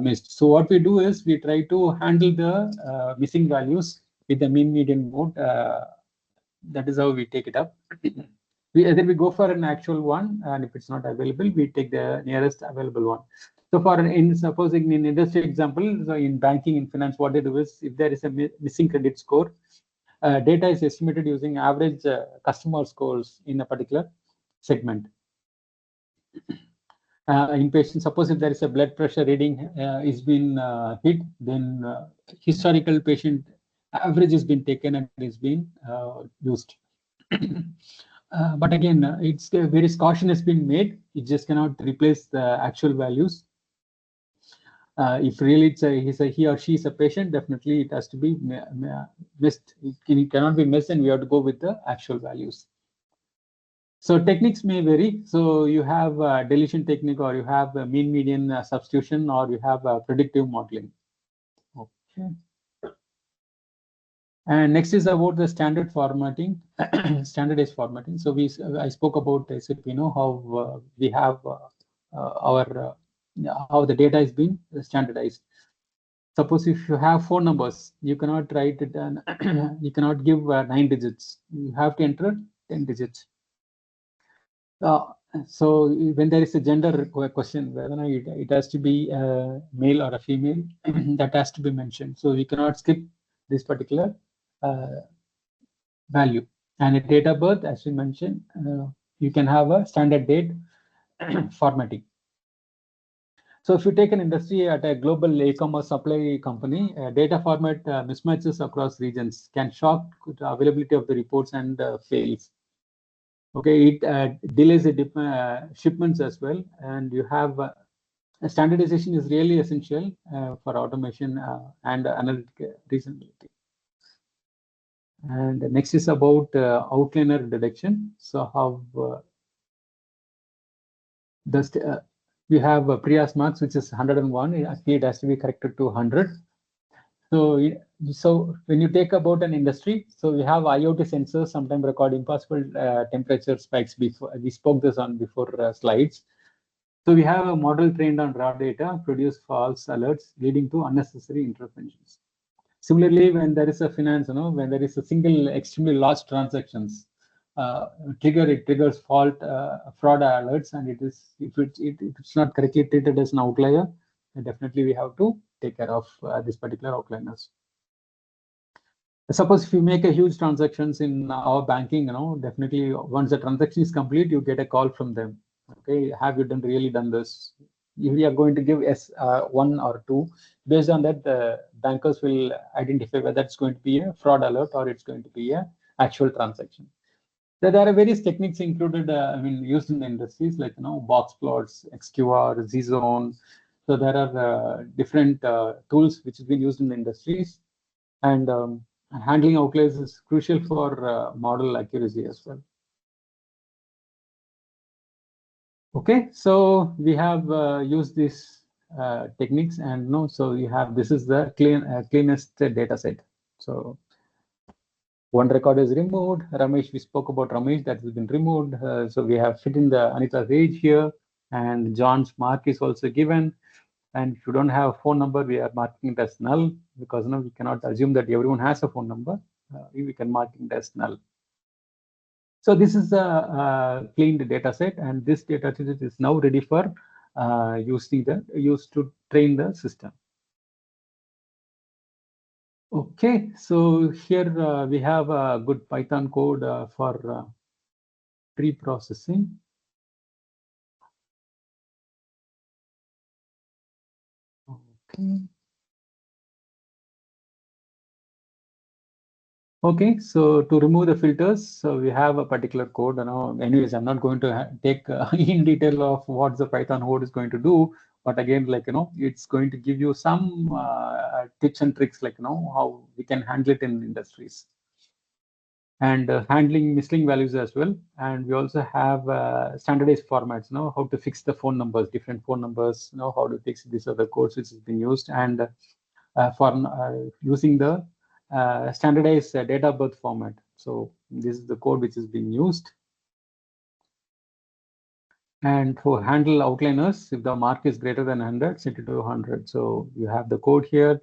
missed. So what we do is we try to handle the missing values with the mean median mode. That is how we take it up. Either we go for an actual one, and if it's not available, we take the nearest available one. So supposing in industry example, so in banking, in finance, what they do is if there is a missing credit score, data is estimated using average customer scores in a particular segment. In patients, suppose if there is a blood pressure reading is been hit, then historical patient average has been taken and is being used. But again, it's various caution has been made. It just cannot replace the actual values. If really he or she is a patient, definitely it has to be missed. It cannot be missed, and we have to go with the actual values. So techniques may vary. So you have a deletion technique, or you have a mean median substitution, or you have predictive modeling. Okay. And next is about the standard formatting, standardized formatting. So I spoke about SAP, how we have our how the data is being standardized. Suppose if you have 4 numbers, you cannot write it and you cannot give 9 digits. You have to enter 10 digits. So when there is a gender question, whether it has to be a male or a female, that has to be mentioned. So we cannot skip this particular value. And a date of birth, as we mentioned, you can have a standard date formatting. So if you take an industry at a global e-commerce supply company, data format mismatches across regions can shock the availability of the reports and fails. Okay, it delays the shipments as well, and you have standardization is really essential for automation and analytic reasonability. And next is about outliner detection. So how we have Priya's marks, which is 101. It has to be corrected to 100. So when you take about an industry, so we have IoT sensors sometimes record impossible temperature spikes. Before we spoke this on before slides. So we have a model trained on raw data, produce false alerts, leading to unnecessary interventions. Similarly, when there is a finance, when there is a single extremely large transactions, it triggers fraud alerts, and if it's not correctly treated as an outlier, then definitely we have to take care of this particular outliners. Suppose if you make a huge transactions in our banking, definitely once the transaction is complete, you get a call from them. Okay, have you really done this? If we are going to give one or two, based on that, the bankers will identify whether it's going to be a fraud alert or it's going to be a actual transaction. So there are various techniques included, used in the industries like box plots, XQR, Z-zone. So there are different tools which have been used in the industries, and handling outliers is crucial for model accuracy as well. Okay, so we have used these techniques, and so you have this is the cleanest data set. So one record is removed. Ramesh, we spoke about Ramesh, that has been removed. So we have fit in the Anita's age here, and John's mark is also given. And if you don't have a phone number, we are marking it as null, because we cannot assume that everyone has a phone number. We can mark it as null. So this is a cleaned data set, and this data set is now ready for used to train the system. Okay, so here we have a good Python code for pre-processing. Okay. Okay, so to remove the filters, so we have a particular code. Anyways, I'm not going to take in detail of what the Python code is going to do, but again, it's going to give you some tips and tricks, how we can handle it in industries, and handling misleading values as well. And we also have standardized formats, how to fix the phone numbers, different phone numbers, how to fix these other codes which has been used, and for using the standardized date of birth format. So this is the code which is being used. And to handle outliners, if the mark is greater than 100, set it to 100. So you have the code here,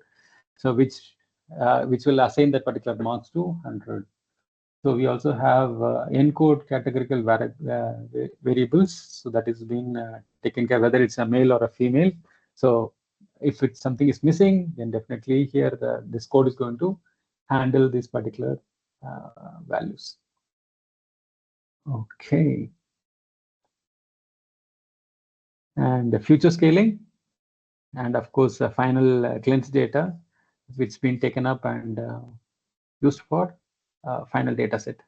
so which will assign that particular marks to 100. So we also have encode categorical variables. So that is being taken care, whether it's a male or a female. So if something is missing, then definitely here this code is going to handle these particular values. Okay. And the future scaling, and of course the final cleansed data, which has been taken up and used for final data set.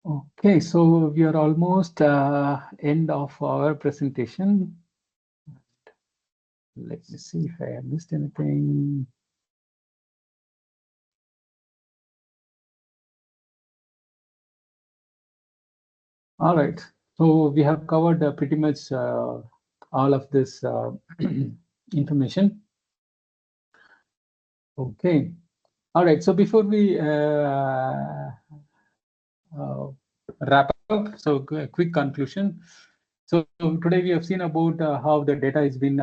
Okay, so we are almost end of our presentation. Let me see if I have missed anything. All right, so we have covered pretty much all of this information. Okay, all right, so before we wrap up, so a quick conclusion. So today we have seen about how the data has been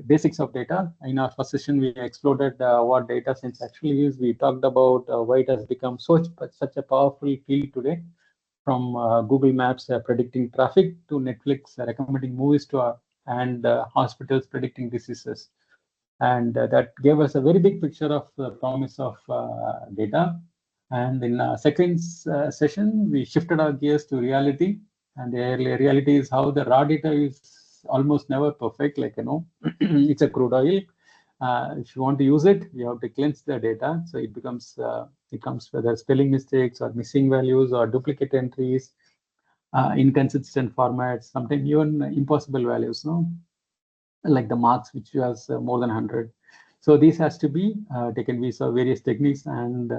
basics of data. In our first session, we explored what data science actually is. We talked about why it has become such a powerful field today, from Google Maps predicting traffic to Netflix recommending movies to and hospitals predicting diseases. And that gave us a very big picture of the promise of data. And in second session, we shifted our gears to reality. And the reality is how the raw data is almost never perfect. Like, it's a crude oil. If you want to use it, you have to cleanse the data. So it becomes, it comes whether spelling mistakes or missing values or duplicate entries, inconsistent formats, sometimes even impossible values, no? Like the marks, which has more than 100. So these has to be taken with various techniques. And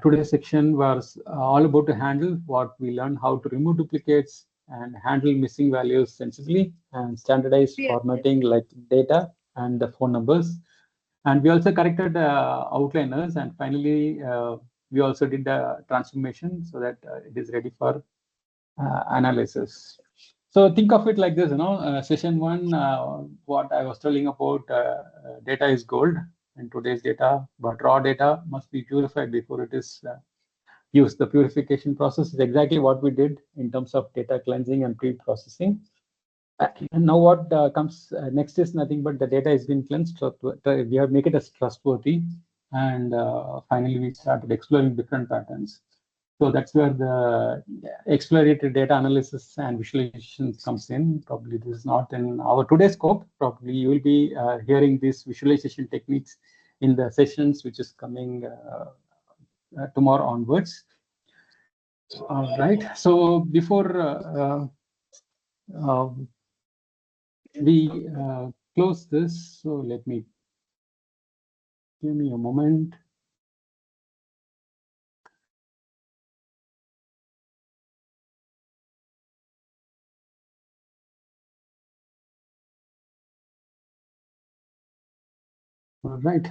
today's section was all about to handle what we learned, how to remove duplicates and handle missing values sensibly and standardized formatting like data and the phone numbers. And we also corrected outliners, and finally we also did the transformation so that it is ready for analysis. So think of it like this, session one, what I was telling about data is gold in today's data, but raw data must be purified before it is used. The purification process is exactly what we did in terms of data cleansing and pre-processing. And now what comes next is nothing but the data has been cleansed. We have make it as trustworthy, and finally we started exploring different patterns. So that's where the exploratory data analysis and visualization comes in. Probably this is not in our today's scope. Probably you will be hearing these visualization techniques in the sessions which is coming tomorrow onwards. All right. So before we close this, so give me a moment. All right.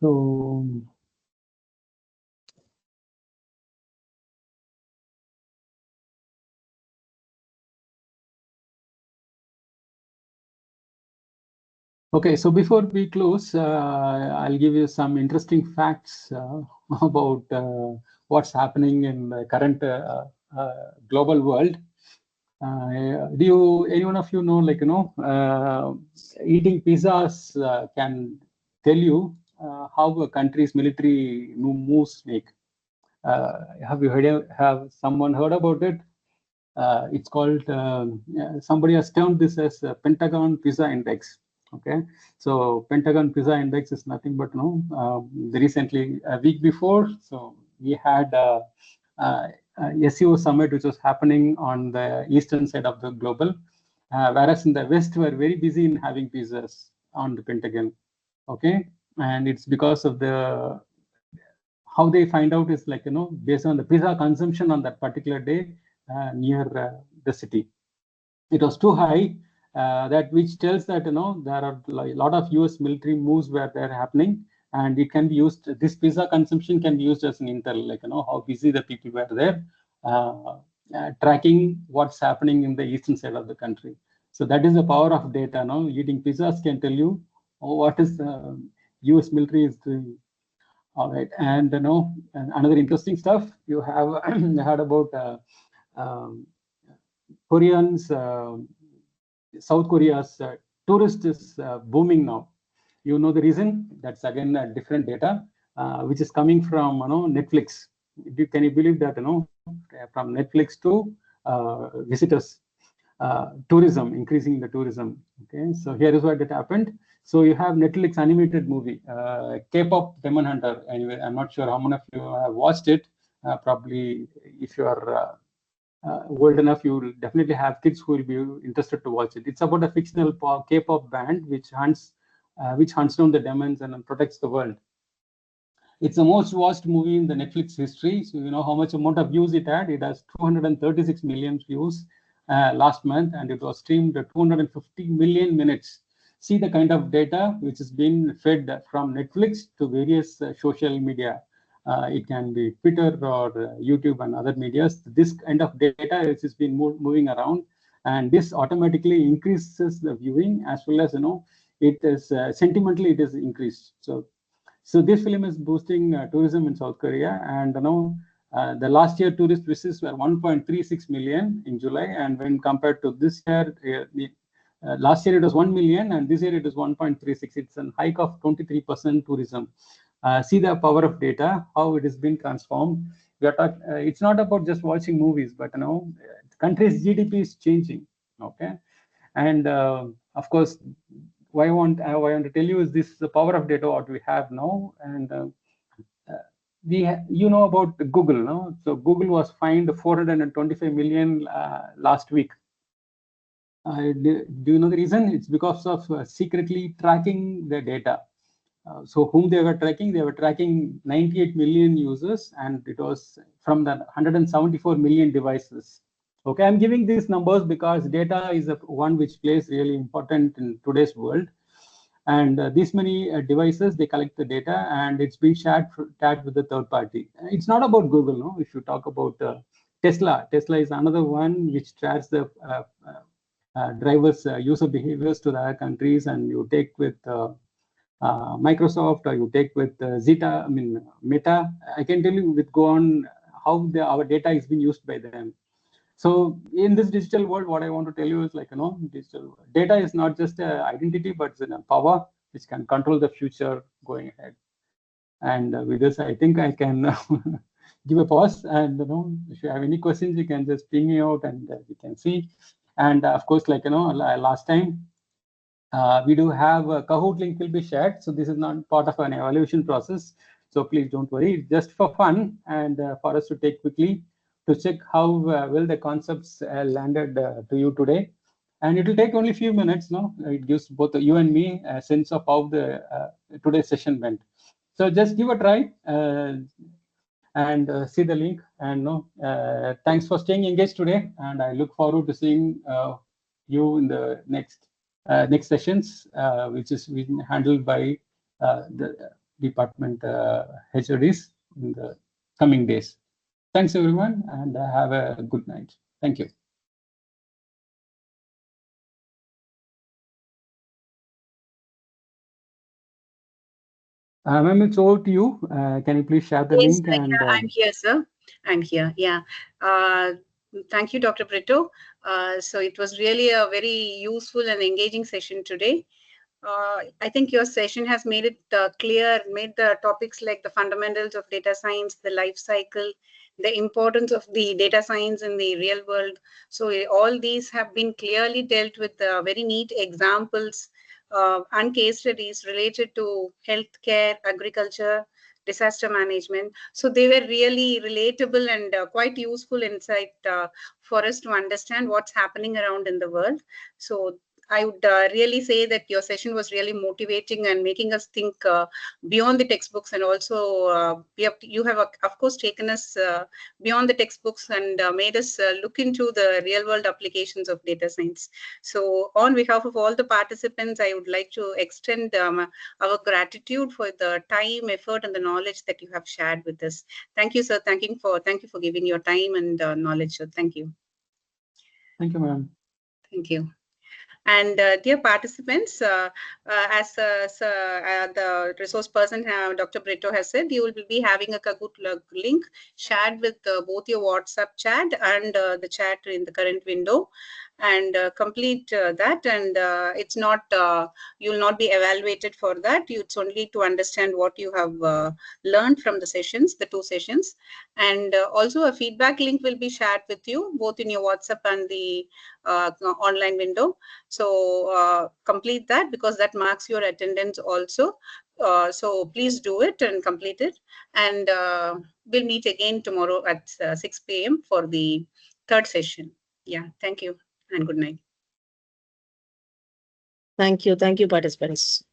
So okay, so before we close, I'll give you some interesting facts about what's happening in the current global world. Do any one of you know, like, eating pizzas can tell you how a country's military moves make? Have someone heard about it? It's called, somebody has termed this as Pentagon Pizza Index. Okay, so Pentagon Pizza Index is nothing but recently, a week before, so we had SEO summit, which was happening on the eastern side of the global, whereas in the west we're very busy in having pizzas on the Pentagon. Okay, and it's because of the how they find out is like, based on the pizza consumption on that particular day near the city. It was too high, that which tells that, there are a lot of US military moves where they're happening, and it can be used, this pizza consumption can be used as an intel, like, how busy the people were there, tracking what's happening in the eastern side of the country. So that is the power of data. Eating pizzas can tell you what is the US military is doing. All right, and another interesting stuff you have heard about Koreans. South Korea's tourist is booming now. You know the reason? That's again different data, which is coming from Netflix. Can you believe that? From Netflix to visitors, tourism, increasing the tourism. Okay, so here is what it happened. So you have Netflix animated movie, K-pop Demon Hunter. Anyway, I'm not sure how many of you have watched it. Probably, if you are old enough, you will definitely have kids who will be interested to watch it. It's about a fictional K-pop band which hunts down the demons and protects the world. It's the most watched movie in the Netflix history. So you know how much amount of views it had. It has 236 million views last month, and it was streamed 250 million minutes. See the kind of data which has been fed from Netflix to various social media. It can be Twitter or YouTube and other medias. This kind of data is been moving around, and this automatically increases the viewing as well as it is sentimentally it is increased. So this film is boosting tourism in South Korea, and the last year tourist visits were 1.36 million in July, and when compared to this year, last year it was 1 million, and this year it is 1.36. It's a hike of 23% tourism. See the power of data, how it has been transformed. It's not about just watching movies, but the country's GDP is changing. Okay, and of course, what I want to tell you is this: the power of data what we have now, and you know about Google, no? So Google was fined 425 million last week. Do you know the reason? It's because of secretly tracking the data. So whom they were tracking? They were tracking 98 million users, and it was from the 174 million devices. Okay, I'm giving these numbers because data is one which plays really important in today's world. And these many devices, they collect the data, and it's being shared with the third party. It's not about Google, no? If you talk about Tesla is another one which tracks the drivers' user behaviors to the other countries, and you take with Microsoft, or you take with Meta. I can tell you with go on how our data is being used by them. So in this digital world, what I want to tell you is digital data is not just an identity, but it's a power which can control the future going ahead. And with this, I think I can give a pause. And if you have any questions, you can just ping me out, and we can see. And of course, last time, we do have a Kahoot link will be shared. So this is not part of an evaluation process. So please don't worry. It's just for fun and for us to take quickly to check how well the concepts landed to you today. And it will take only a few minutes. No, it gives both you and me a sense of how the today's session went. So just give a try and see the link. And thanks for staying engaged today. And I look forward to seeing you in the next sessions, which is being handled by the department HODs in the coming days. Thanks, everyone, and have a good night. Thank you. Ma'am, it's over to you. Can you please share the link? And I'm here, sir. I'm here. Yeah. Thank you, Dr. Britto. So it was really a very useful and engaging session today. I think your session has made it clear, made the topics like the fundamentals of data science, the life cycle, the importance of the data science in the real world. So all these have been clearly dealt with very neat examples and case studies related to healthcare, agriculture, disaster management. So they were really relatable and quite useful insight for us to understand what's happening around in the world. So I would really say that your session was really motivating and making us think beyond the textbooks, and also you have of course taken us beyond the textbooks and made us look into the real world applications of data science. So on behalf of all the participants, I would like to extend our gratitude for the time, effort, and the knowledge that you have shared with us. Thank you, sir. Thank you for giving your time and knowledge, sir. Thank you. Thank you, ma'am. Thank you. And dear participants, as the resource person, Dr. Britto has said, you will be having a Kahoot link shared with both your WhatsApp chat and the chat in the current window. And complete that, and it's not you will not be evaluated for that. It's only to understand what you have learned from the sessions, the 2 sessions. And also a feedback link will be shared with you both in your WhatsApp and the online window. So complete that, because that marks your attendance also. So please do it and complete it. And we'll meet again tomorrow at 6 p.m. for the 3rd session. Yeah, thank you and good night. Thank you, participants.